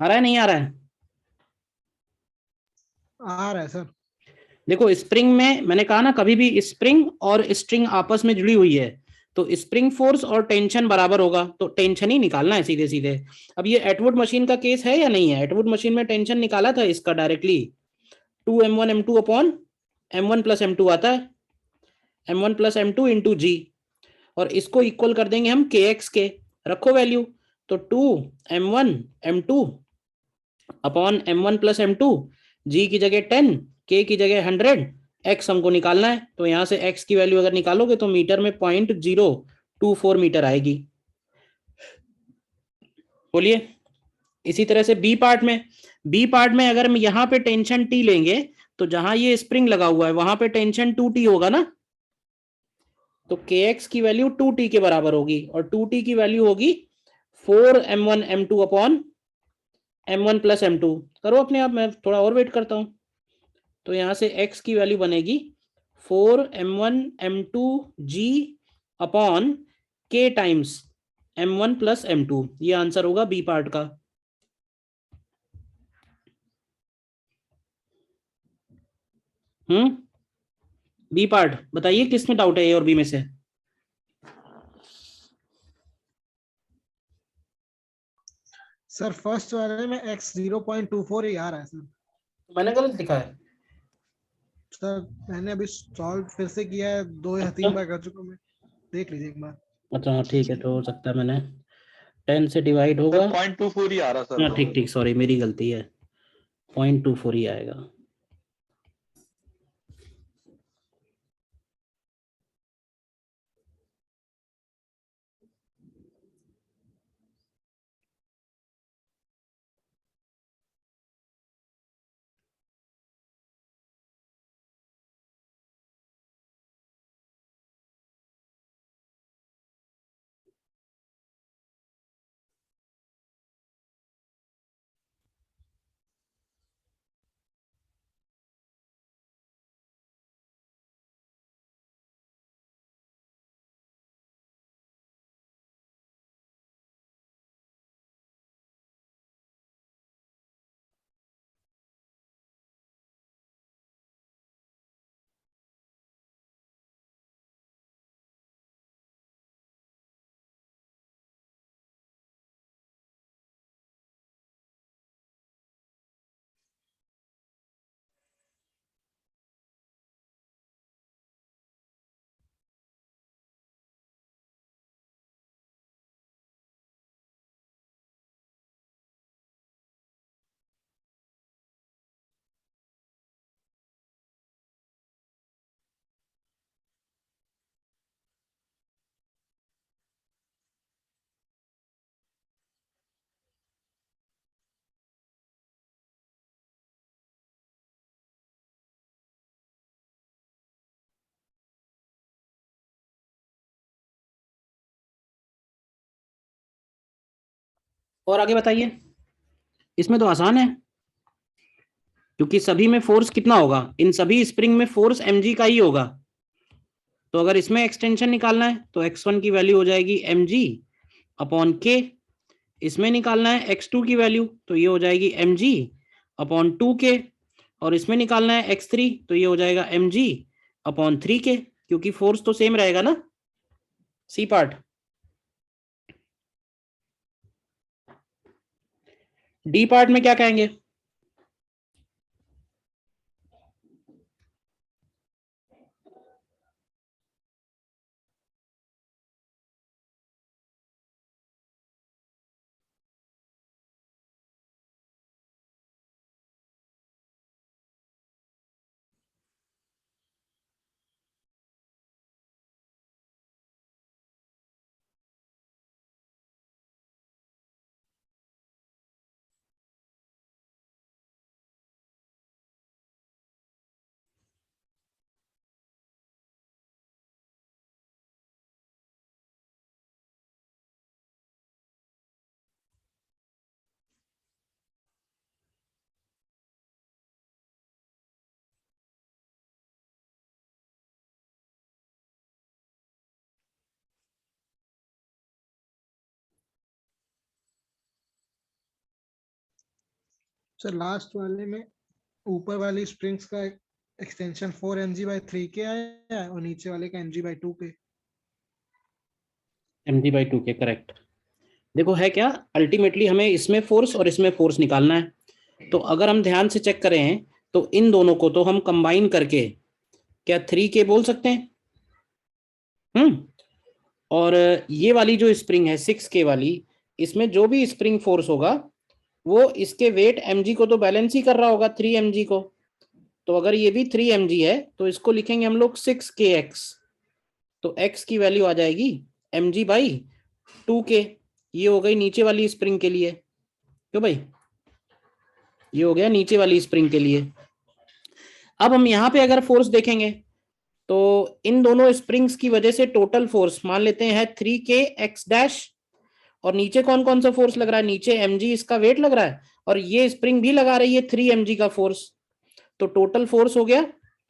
आ रहा है नहीं आ रहा है? आ रहा है सर। देखो स्प्रिंग में मैंने कहा ना, कभी भी स्प्रिंग और स्ट्रिंग आपस में जुड़ी हुई है तो स्प्रिंग फोर्स और टेंशन बराबर होगा, तो टेंशन ही निकालना है सीधे सीधे। अब ये एटवुड मशीन का केस है या नहीं है? एटवुड मशीन में टेंशन निकाला था इसका directly, 2m1 m2 upon m1 plus m2 आता है, m1 प्लस m2 इंटू जी, और इसको इक्वल कर देंगे हम kx के, रखो वैल्यू, तो 2m1 m2 upon m1 plus m2, g की जगह 10, k की जगह 100, x हमको निकालना है, तो यहां से x की वैल्यू अगर निकालोगे तो मीटर में 0.024 मीटर आएगी। बोलिए। इसी तरह से बी पार्ट में अगर हम यहाँ पे टेंशन T लेंगे तो जहां ये स्प्रिंग लगा हुआ है वहां पे टेंशन 2T होगा ना, तो kx की वैल्यू 2T के बराबर होगी, और 2T की वैल्यू होगी 4m1 m2 upon m1 plus m2। करो अपने आप, मैं थोड़ा और वेट करता हूं। तो यहां से x की वैल्यू बनेगी 4m1 m2 g upon k times m1 plus m2। ये आंसर होगा बी पार्ट का। बी पार्ट बताइए किसमें डाउट है, ए और बी में से? सर फर्स्ट वाले में x 0.24 ही आ रहा है सर। मैंने गलत लिखा है सर मैंने अभी सॉल्व फिर से किया है, 2 या 3 बार कर चुका हूं मैं, देख लीजिए एक बार। अच्छा हाँ ठीक है, तो हो सकता है मैंने 10 से डिवाइड सर होगा। 0.24 ही आ रहा सर। हाँ ठीक ठीक, सॉरी मेरी गलती है, 0.24 ही आएगा। और आगे बताइए। इसमें तो आसान है, क्योंकि सभी में फोर्स कितना होगा, इन सभी स्प्रिंग में फोर्स mg का ही होगा। तो अगर इसमें एक्सटेंशन निकालना है तो x1 की वैल्यू हो जाएगी mg अपॉन k, इसमें निकालना है x2 की वैल्यू तो ये हो जाएगी mg अपॉन 2k, और इसमें निकालना है x3 तो ये हो जाएगा mg अपॉन 3k, क्योंकि फोर्स तो सेम रहेगा ना। C part. डी पार्ट में क्या कहेंगे? सर लास्ट वाले में ऊपर वाली स्प्रिंग्स का एक्सटेंशन 4mg/3k आया है और नीचे वाले का mg/2k। mg/2k correct. देखो है क्या, अल्टीमेटली हमें इसमें फोर्स और इसमें फोर्स निकालना है। तो अगर हम ध्यान से चेक करें तो इन दोनों को तो हम कंबाइन करके क्या 3K बोल सकते हैं। और ये वाली जो स्प्रिंग है 6K वाली, इसमें जो भी स्प्रिंग फोर्स होगा वो इसके वेट mg को तो बैलेंस ही कर रहा होगा 3mg को। तो अगर ये भी 3mg है तो इसको लिखेंगे हम लोग 6kx। तो x की वैल्यू आ जाएगी mg/2k। ये हो गई नीचे वाली स्प्रिंग के लिए। क्यों भाई, ये हो गया नीचे वाली स्प्रिंग के लिए। अब हम यहाँ पे अगर फोर्स देखेंगे तो इन दोनों स्प्रिंग्स की वजह से टोटल फोर्स मान लेते हैं 3kx-। और नीचे कौन कौन सा फोर्स लग रहा है, नीचे mg इसका वेट लग रहा है, और ये स्प्रिंग भी लगा रही है 3mg का फोर्स। तो टोटल फोर्स हो गया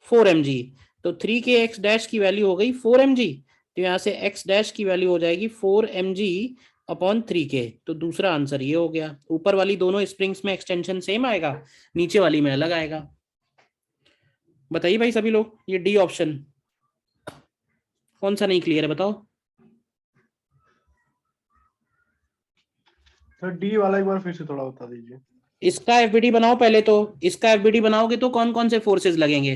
4mg। तो 3kx- की वैल्यू हो गई 4mg। तो यहां से x- की वैल्यू हो जाएगी 4mg/3k। तो दूसरा आंसर ये हो गया। ऊपर वाली दोनों स्प्रिंग्स में एक्सटेंशन सेम आएगा, नीचे वाली में अलग आएगा। बताइए भाई सभी लोग, ये डी ऑप्शन कौन सा नहीं क्लियर है बताओ। सर डी वाला एक बार फिर से थोड़ा बता दीजिए। इसका एफबीडी बनाओ पहले। तो इसका एफबीडी बनाओगे तो कौन कौन से फोर्सेस लगेंगे।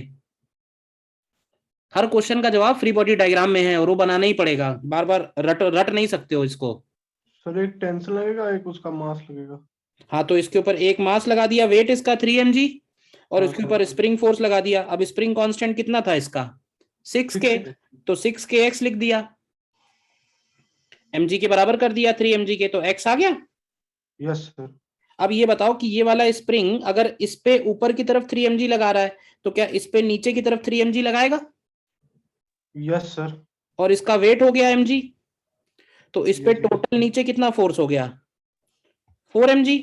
हर क्वेश्चन का जवाब फ्री बॉडी डायग्राम में है और वो बनाना ही पड़ेगा, बार बार रट नहीं सकते हो इसको। सर एक टेंशन लगेगा, एक उसका मास लगेगा। हाँ, तो इसके ऊपर एक मास लगा दिया, वेट इसका 3mg, और हाँ, उसके ऊपर स्प्रिंग फोर्स लगा दिया। अब स्प्रिंग कांस्टेंट कितना था इसका 6k, तो 6kx लिख दिया, mg के बराबर कर दिया 3mg के, तो x आ गया। Yes sir. अब ये बताओ कि ये वाला स्प्रिंग अगर इस पे ऊपर की तरफ 3mg लगा रहा है तो क्या इस पे नीचे की तरफ 3mg लगाएगा। Yes sir. और इसका वेट हो गया mg, तो इस पे Yes, yes. टोटल नीचे कितना फोर्स हो गया 4mg।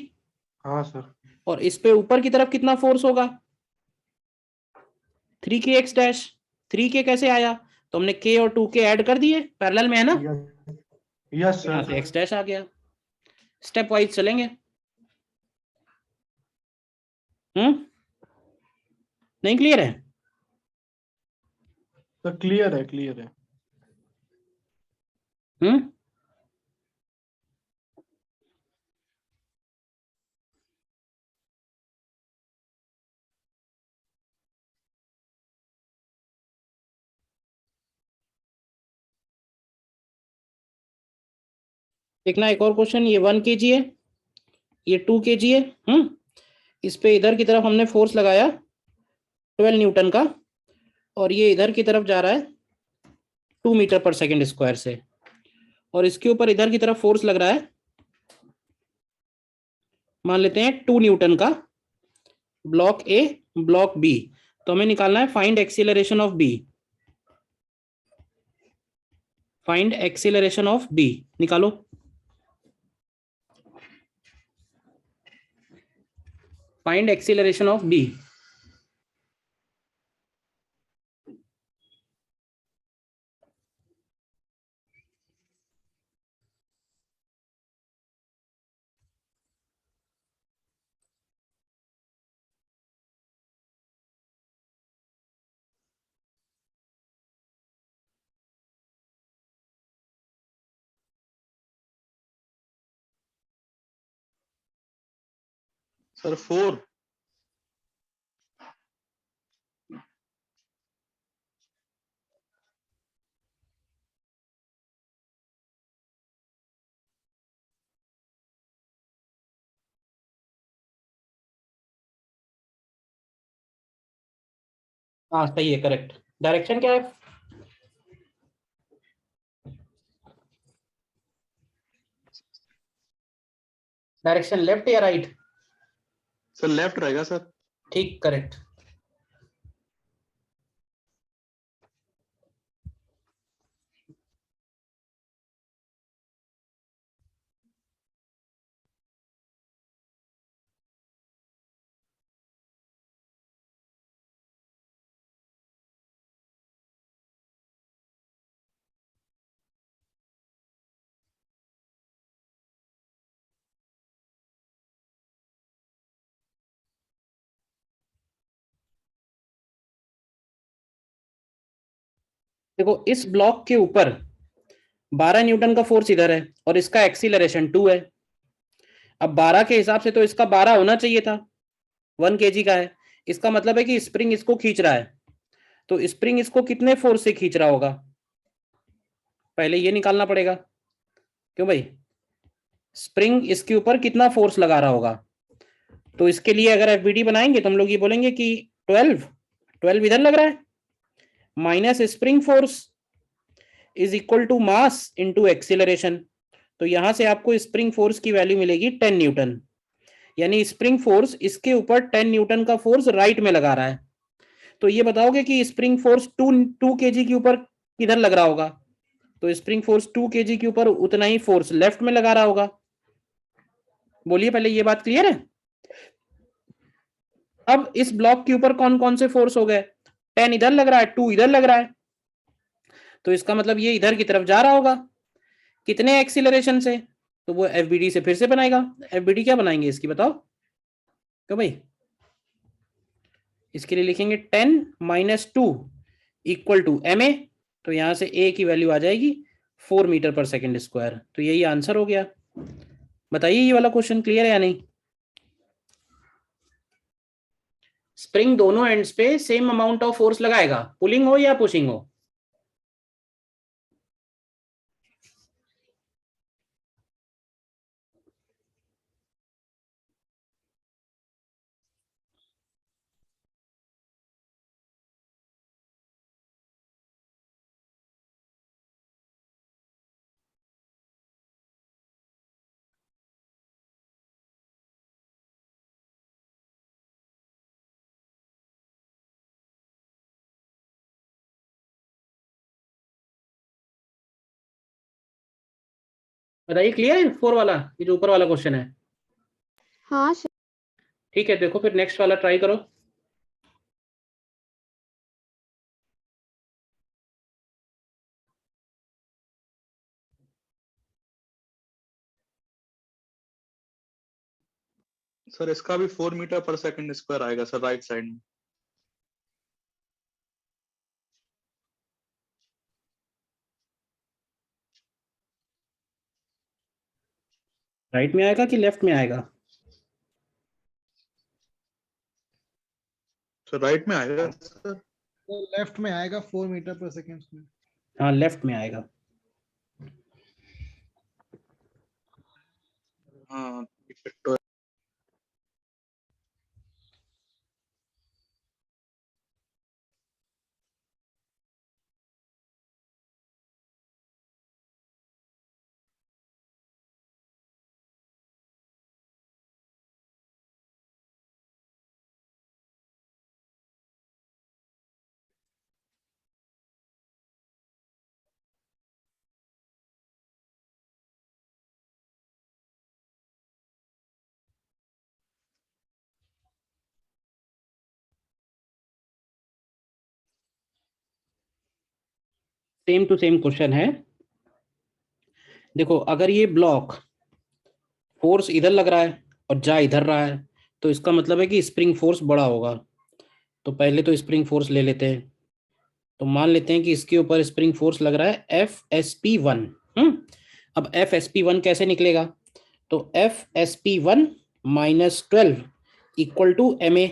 हाँ सर। और इस पे ऊपर की तरफ कितना फोर्स होगा 3kx-। 3k कैसे आया, तो हमने k और 2k ऐड कर दिए, पैरेलल में है ना, यस यहाँ सर। से x- आ गया। स्टेप वाइज चलेंगे। नहीं क्लियर है। सर क्लियर है, क्लियर है। हम्म देखना एक और क्वेश्चन। ये 1 kg है, ये 2 kg है। इस पे इधर की तरफ हमने फोर्स लगाया 12 न्यूटन का, और ये इधर की तरफ जा रहा है 2 मीटर पर सेकेंड स्क्वायर से, और इसके ऊपर इधर की तरफ फोर्स लग रहा है मान लेते हैं 2 न्यूटन का, ब्लॉक ए ब्लॉक बी। तो हमें निकालना है find acceleration of B. Find acceleration of B निकालो। Find acceleration of B. Sir 4। हाँ सही है, करेक्ट। डायरेक्शन क्या है, डायरेक्शन लेफ्ट या राइट। सर लेफ्ट रहेगा सर। ठीक, करेक्ट। देखो इस ब्लॉक के ऊपर 12 न्यूटन का फोर्स इधर है और इसका एक्सीलरेशन 2 है। अब 12 के हिसाब से तो इसका 12 होना चाहिए था, 1 kg का है, इसका मतलब है कि स्प्रिंग इसको खींच रहा है, तो स्प्रिंग इसको कितने फोर्स से खींच रहा होगा, पहले ये निकालना पड़ेगा। क्यों भाई, स्प्रिंग इसके ऊपर कितना फोर्स लगा रहा होगा। तो इसके लिए अगर एफबीडी बनाएंगे तो हम लोग ये बोलेंगे कि 12 इधर लग रहा है, minus spring force is equal to mass into acceleration. तो यहां से आपको स्प्रिंग फोर्स की वैल्यू मिलेगी 10 न्यूटन, यानी स्प्रिंग फोर्स इसके ऊपर 10 न्यूटन का फोर्स राइट में लगा रहा है। तो ये बताओगे कि स्प्रिंग फोर्स 2 kg के ऊपर किधर लग रहा होगा, तो स्प्रिंग फोर्स 2 kg के ऊपर उतना ही फोर्स लेफ्ट में लगा रहा होगा। बोलिए पहले ये बात क्लियर है। अब इस ब्लॉक के ऊपर कौन कौन से फोर्स हो गए, 10 इधर लग रहा है, 2 इधर लग रहा है, तो इसका मतलब ये इधर की तरफ जा रहा होगा। कितने एक्सीलरेशन से, तो वो एफबीडी से फिर से बनाएगा। एफबीडी क्या बनाएंगे इसकी बताओ, क्यों भाई, इसके लिए लिखेंगे 10 - 2 इक्वल टू ma, तो यहां से a की वैल्यू आ जाएगी 4 मीटर पर सेकेंड स्क्वायर। तो यही आंसर हो गया। बताइए ये वाला क्वेश्चन क्लियर है या नहीं। स्प्रिंग दोनों एंड्स पे सेम अमाउंट ऑफ फोर्स लगाएगा, पुलिंग हो या पुशिंग हो। बताइए क्लियर है 4 वाला, ये जो ऊपर वाला क्वेश्चन है। हाँ सर। ठीक है, देखो फिर नेक्स्ट वाला ट्राई करो। सर इसका भी 4 मीटर पर सेकंड स्क्वायर आएगा सर, राइट साइड में। राइट में आएगा कि लेफ्ट में आएगा, सर राइट में आएगा सर। तो लेफ्ट में आएगा 4 मीटर पर सेकेंड में। हाँ लेफ्ट में आएगा। हाँ तो सेम टू सेम क्वेश्चन है। देखो अगर ये ब्लॉक फोर्स इधर लग रहा है और जा इधर रहा है, तो इसका मतलब है कि स्प्रिंग फोर्स बड़ा होगा। तो पहले तो स्प्रिंग फोर्स ले लेते हैं। तो मान लेते हैं कि इसके ऊपर स्प्रिंग फोर्स लग रहा है FSP1। अब FSP1 कैसे निकलेगा, तो FSP1 - 12 इक्वल टू ma।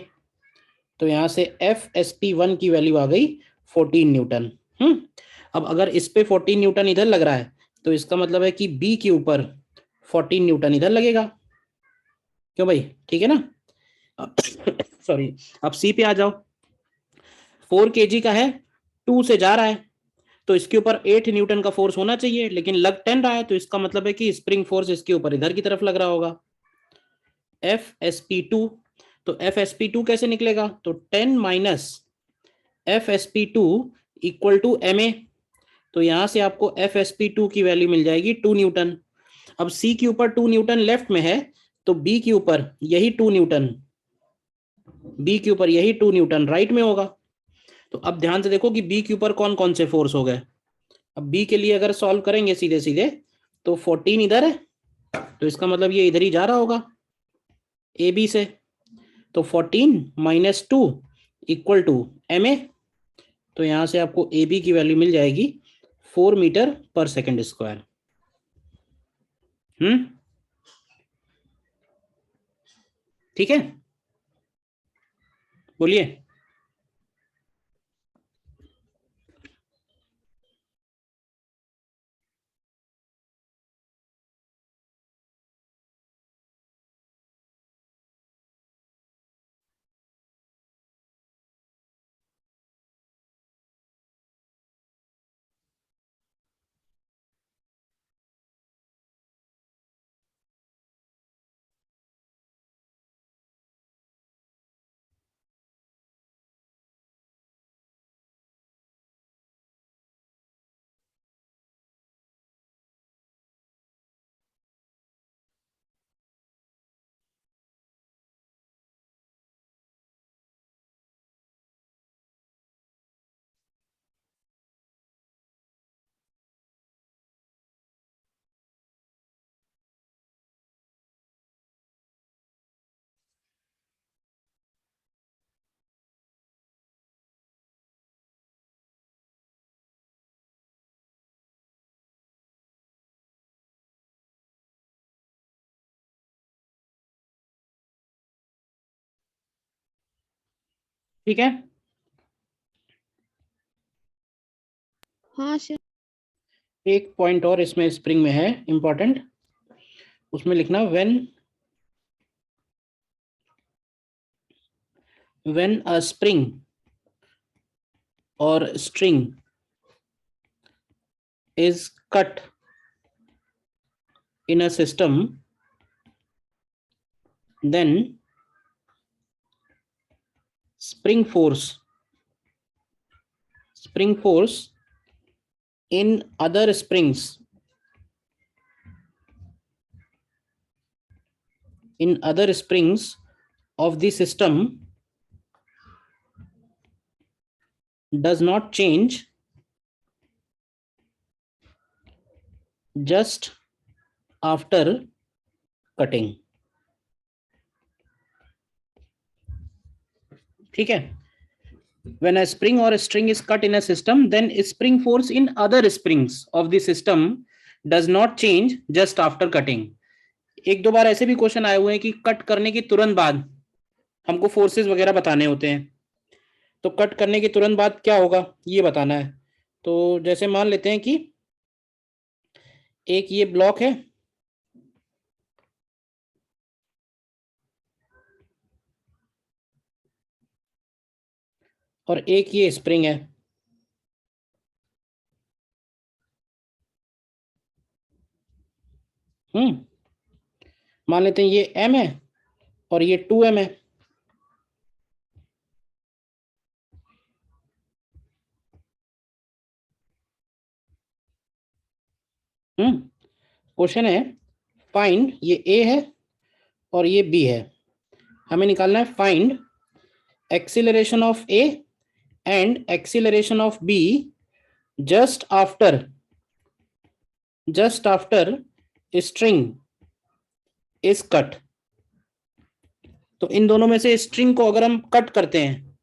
तो यहाँ से FSP1 की वैल्यू आ गई 14 न्यूटन। अब अगर इस पे 14 न्यूटन इधर लग रहा है, तो इसका मतलब है कि B के ऊपर 14 न्यूटन इधर लगेगा। क्यों भाई, ठीक है ना। सॉरी, अब सी पे आ जाओ। 4 kg का है, 2 से जा रहा है, तो इसके ऊपर 8 न्यूटन का फोर्स होना चाहिए, लेकिन लग 10 रहा है, तो इसका मतलब है कि स्प्रिंग फोर्स इसके ऊपर इधर की तरफ लग रहा होगा, FSP2। तो FSP2 कैसे निकलेगा, तो 10 - FSP2 इक्वल टू ma। तो यहां से आपको FSP2 की वैल्यू मिल जाएगी 2 न्यूटन। अब C के ऊपर 2 न्यूटन लेफ्ट में है, तो B के ऊपर यही 2 न्यूटन, B के ऊपर यही 2 न्यूटन राइट में होगा। तो अब ध्यान से देखो कि B के ऊपर कौन कौन से फोर्स हो गए। अब B के लिए अगर सॉल्व करेंगे सीधे सीधे, तो 14 इधर है, तो इसका मतलब ये इधर ही जा रहा होगा AB से। तो 14 - 2 इक्वल टू ma। तो यहां से आपको AB की वैल्यू मिल जाएगी 4 मीटर पर सेकेंड स्क्वायर। ठीक है। बोलिए। ठीक है, हाँ सर। एक पॉइंट और इसमें स्प्रिंग में है इंपॉर्टेंट, उसमें लिखना when a spring or string is cut in a system, then spring force in other springs of the system does not change just after cutting. ठीक है, when a spring or a string is cut in a system, then spring force in other springs of the system does not change just after cutting. एक दो बार ऐसे भी question आए हुए हैं कि कट करने के तुरंत बाद हमको फोर्सेस वगैरह बताने होते हैं, तो कट करने के तुरंत बाद क्या होगा ये बताना है। तो जैसे मान लेते हैं कि एक ये ब्लॉक है और एक ये स्प्रिंग है, मान लेते हैं ये m है और ये 2m है। क्वेश्चन है फाइंड, ये a है और ये b है, हमें निकालना है find acceleration of a and acceleration of b just after string is cut. तो इन दोनों में से स्ट्रिंग को अगर हम कट करते हैं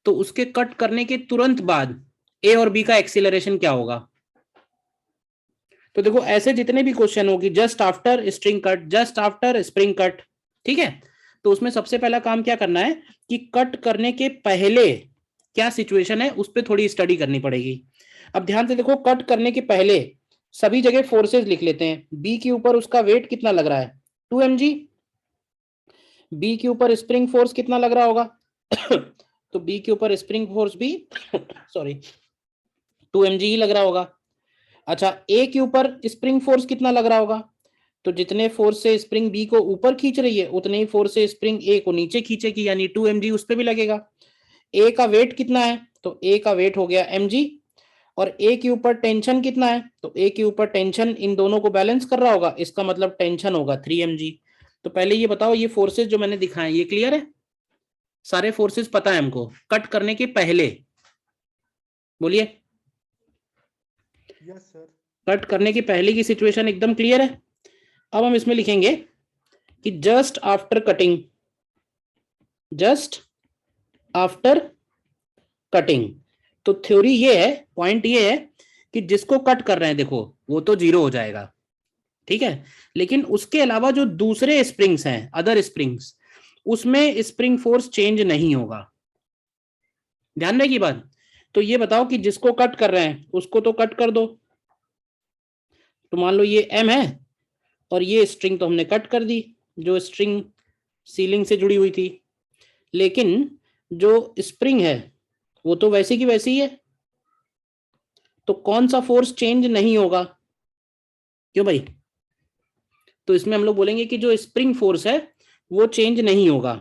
तो उसके कट करने के तुरंत बाद ए और बी का एक्सीलरेशन क्या होगा। तो देखो ऐसे जितने भी क्वेश्चन होगी just after string cut, just after spring cut, ठीक है, तो उसमें सबसे पहला काम क्या करना है कि कट करने के पहले क्या सिचुएशन है उस पर थोड़ी स्टडी करनी पड़ेगी। अब ध्यान से देखो, कट करने के पहले सभी जगह फोर्सेस लिख लेते हैं। बी के ऊपर उसका वेट कितना लग रहा है 2 mg, बी के ऊपर स्प्रिंग फोर्स कितना लग रहा होगा तो बी के ऊपर स्प्रिंग फोर्स भी 2 mg ही लग रहा होगा। अच्छा, ए के ऊपर स्प्रिंग फोर्स कितना लग रहा होगा, तो जितने फोर्स से स्प्रिंग बी को ऊपर खींच रही है उतने ही फोर्स से स्प्रिंग ए को नीचे खींचेगी, यानी 2 mg उस पर भी लगेगा। ए का वेट कितना है, तो ए का वेट हो गया mg, और ए के ऊपर टेंशन कितना है, तो ए के ऊपर टेंशन इन दोनों को बैलेंस कर रहा होगा, इसका मतलब टेंशन होगा 3 mg। तो पहले ये बताओ, ये फोर्सेस जो मैंने दिखाए ये क्लियर है, सारे फोर्सेस पता है हमको कट करने के पहले, बोलिए। Yes sir. कट करने के पहले की सिचुएशन एकदम क्लियर है। अब हम इसमें लिखेंगे कि जस्ट आफ्टर कटिंग। तो थ्योरी ये है, पॉइंट ये है कि जिसको कट कर रहे हैं देखो वो तो 0 हो जाएगा, ठीक है, लेकिन उसके अलावा जो दूसरे स्प्रिंग्स हैं, अदर स्प्रिंग्स, उसमें स्प्रिंग फोर्स चेंज नहीं होगा। ध्यान रहेगी बात। तो ये बताओ कि जिसको कट कर रहे हैं उसको तो कट कर दो। तो मान लो ये एम है और ये स्ट्रिंग तो हमने कट कर दी, जो स्ट्रिंग सीलिंग से जुड़ी हुई थी, लेकिन जो स्प्रिंग है वो तो वैसी की वैसी ही है। तो कौन सा फोर्स चेंज नहीं होगा? क्यों भाई? तो इसमें हम लोग बोलेंगे कि जो स्प्रिंग फोर्स है वो चेंज नहीं होगा।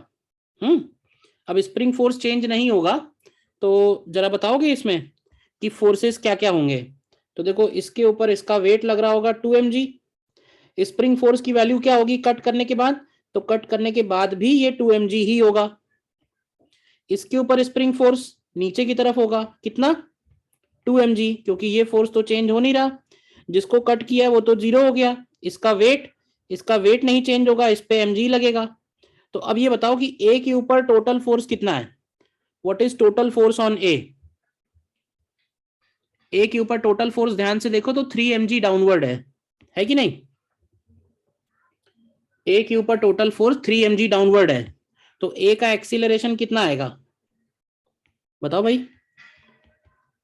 अब स्प्रिंग फोर्स चेंज नहीं होगा तो जरा बताओगे इसमें कि फोर्सेस क्या क्या होंगे? तो देखो, इसके ऊपर इसका वेट लग रहा होगा 2 mg। स्प्रिंग फोर्स की वैल्यू क्या होगी कट करने के बाद? तो कट करने के बाद भी ये 2 mg ही होगा। इसके ऊपर स्प्रिंग फोर्स नीचे की तरफ होगा कितना? 2 mg, क्योंकि ये फोर्स तो चेंज हो नहीं रहा, जिसको कट किया है वो तो 0 हो गया। इसका वेट नहीं चेंज होगा, इस पे mg लगेगा। तो अब ये बताओ कि ए के ऊपर टोटल फोर्स कितना है? What is total force on A? A के ऊपर टोटल फोर्स ध्यान से देखो तो 3 mg डाउनवर्ड है कि नहीं? ए के ऊपर टोटल फोर्स 3 mg डाउनवर्ड है। तो ए का एक्सीलरेशन कितना आएगा बताओ भाई?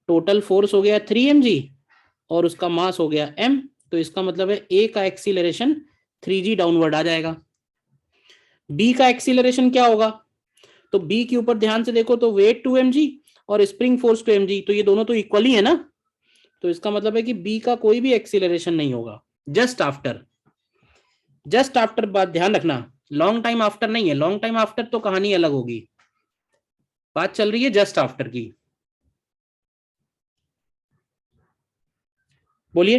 टोटल फोर्स हो गया 3 mg और उसका मास हो गया m, तो इसका मतलब है ए का एक्सीलरेशन 3g डाउनवर्ड आ जाएगा। बी का एक्सीलरेशन क्या होगा? तो बी के ऊपर ध्यान से देखो तो वेट 2 mg और स्प्रिंग फोर्स 2 mg, तो ये दोनों तो इक्वल ही है ना। तो इसका मतलब है कि बी का कोई भी एक्सीलरेशन नहीं होगा। जस्ट आफ्टर बात ध्यान रखना, लॉन्ग टाइम आफ्टर नहीं है। लॉन्ग टाइम आफ्टर तो कहानी अलग होगी, बात चल रही है जस्ट आफ्टर की। बोलिए।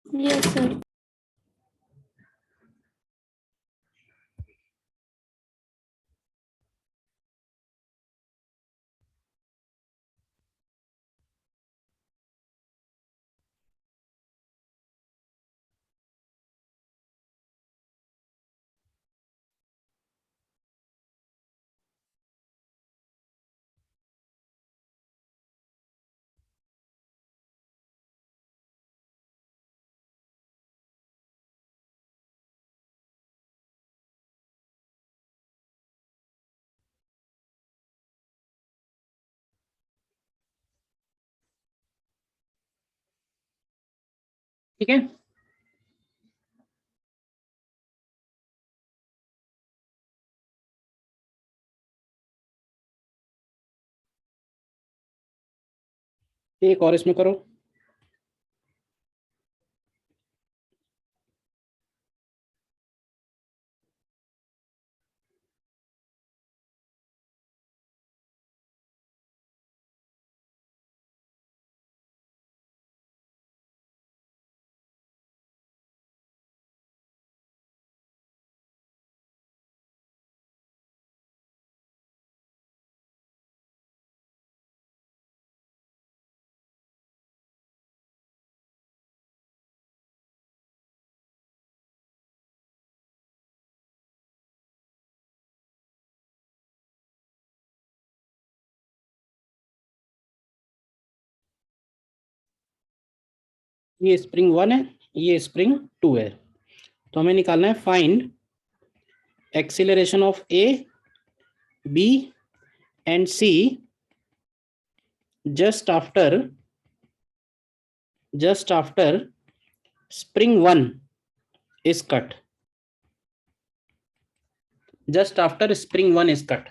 Yes sir. ठीक है, एक और इसमें करो। ये स्प्रिंग 1 है, ये स्प्रिंग 2 है। तो हमें निकालना है find acceleration of A, B and C just after spring 1 is cut. Just after spring 1 is cut.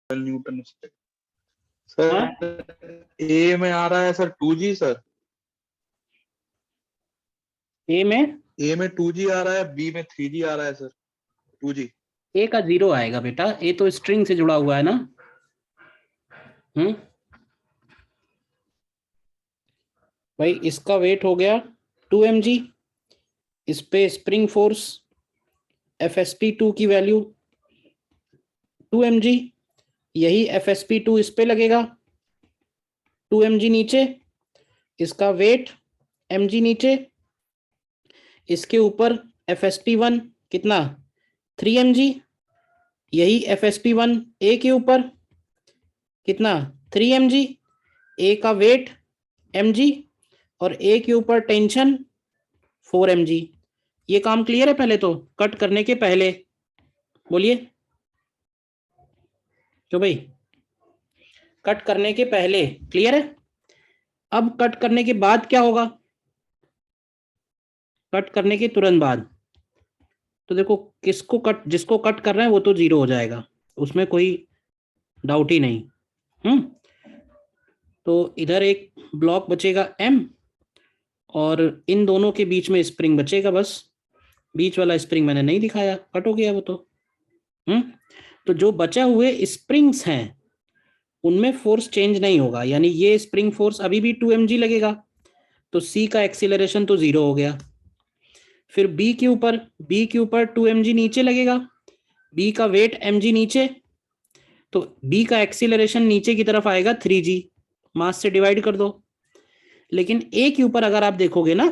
Newton sir. A में आ रहा है सर 2G सर। ए में 2G आ रहा है, बी में 3G आ रहा है सर। 2G। ए का 0 आएगा बेटा, ए तो स्ट्रिंग से जुड़ा हुआ है ना। भाई इसका वेट हो गया 2 mg, इस पे स्प्रिंग फोर्स FSP2 की वैल्यू 2 mg, यही FSP2 इस पे लगेगा 2 mg नीचे, इसका वेट mg नीचे, इसके ऊपर FSP1 कितना 3 mg, यही FSP1 ए के ऊपर कितना 3 mg, ए का वेट mg और ए के ऊपर टेंशन 4 mg। ये काम क्लियर है? पहले तो कट करने के पहले बोलिए क्यों भाई, कट करने के पहले क्लियर है। अब कट करने के बाद क्या होगा, कट करने के तुरंत बाद तो देखो किसको कट, जिसको कट कर रहे हैं वो तो 0 हो जाएगा, उसमें कोई डाउट ही नहीं। तो इधर एक ब्लॉक बचेगा m और इन दोनों के बीच में स्प्रिंग बचेगा, बस बीच वाला स्प्रिंग मैंने नहीं दिखाया, कट हो गया वो तो। तो जो बचा हुए स्प्रिंग्स हैं उनमें फोर्स चेंज नहीं होगा, यानी ये स्प्रिंग फोर्स अभी भी 2 mg लगेगा, तो C का एक्सीलरेशन तो 0 हो गया। फिर B के ऊपर 2 mg नीचे लगेगा, B का वेट mg नीचे, तो B का एक्सीलरेशन नीचे की तरफ आएगा 3g, मास से डिवाइड कर दो। लेकिन A के ऊपर अगर आप देखोगे ना,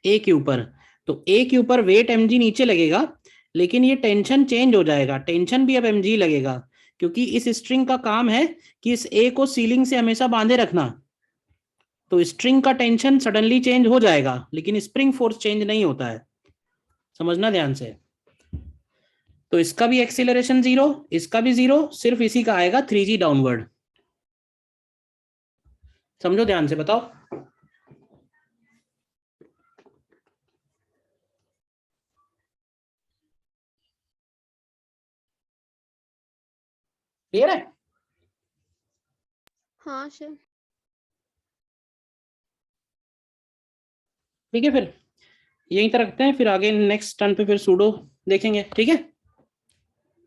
A के ऊपर, तो A के ऊपर वेट mg नीचे लगेगा, लेकिन ये टेंशन चेंज हो जाएगा, टेंशन भी अब mg लगेगा, क्योंकि इस स्ट्रिंग का काम है कि इस A को सीलिंग से हमेशा बांधे रखना। तो स्ट्रिंग का टेंशन सडनली चेंज हो जाएगा, लेकिन स्प्रिंग फोर्स चेंज नहीं होता है, समझना ध्यान से। तो इसका भी एक्सीलरेशन 0, इसका भी 0, सिर्फ इसी का आएगा 3g डाउनवर्ड। समझो ध्यान से, बताओ। क्लियर है? हाँ सर। ठीक है, फिर यहीं तक रखते हैं, फिर आगे नेक्स्ट टर्न पे फिर सूडो देखेंगे, ठीक है।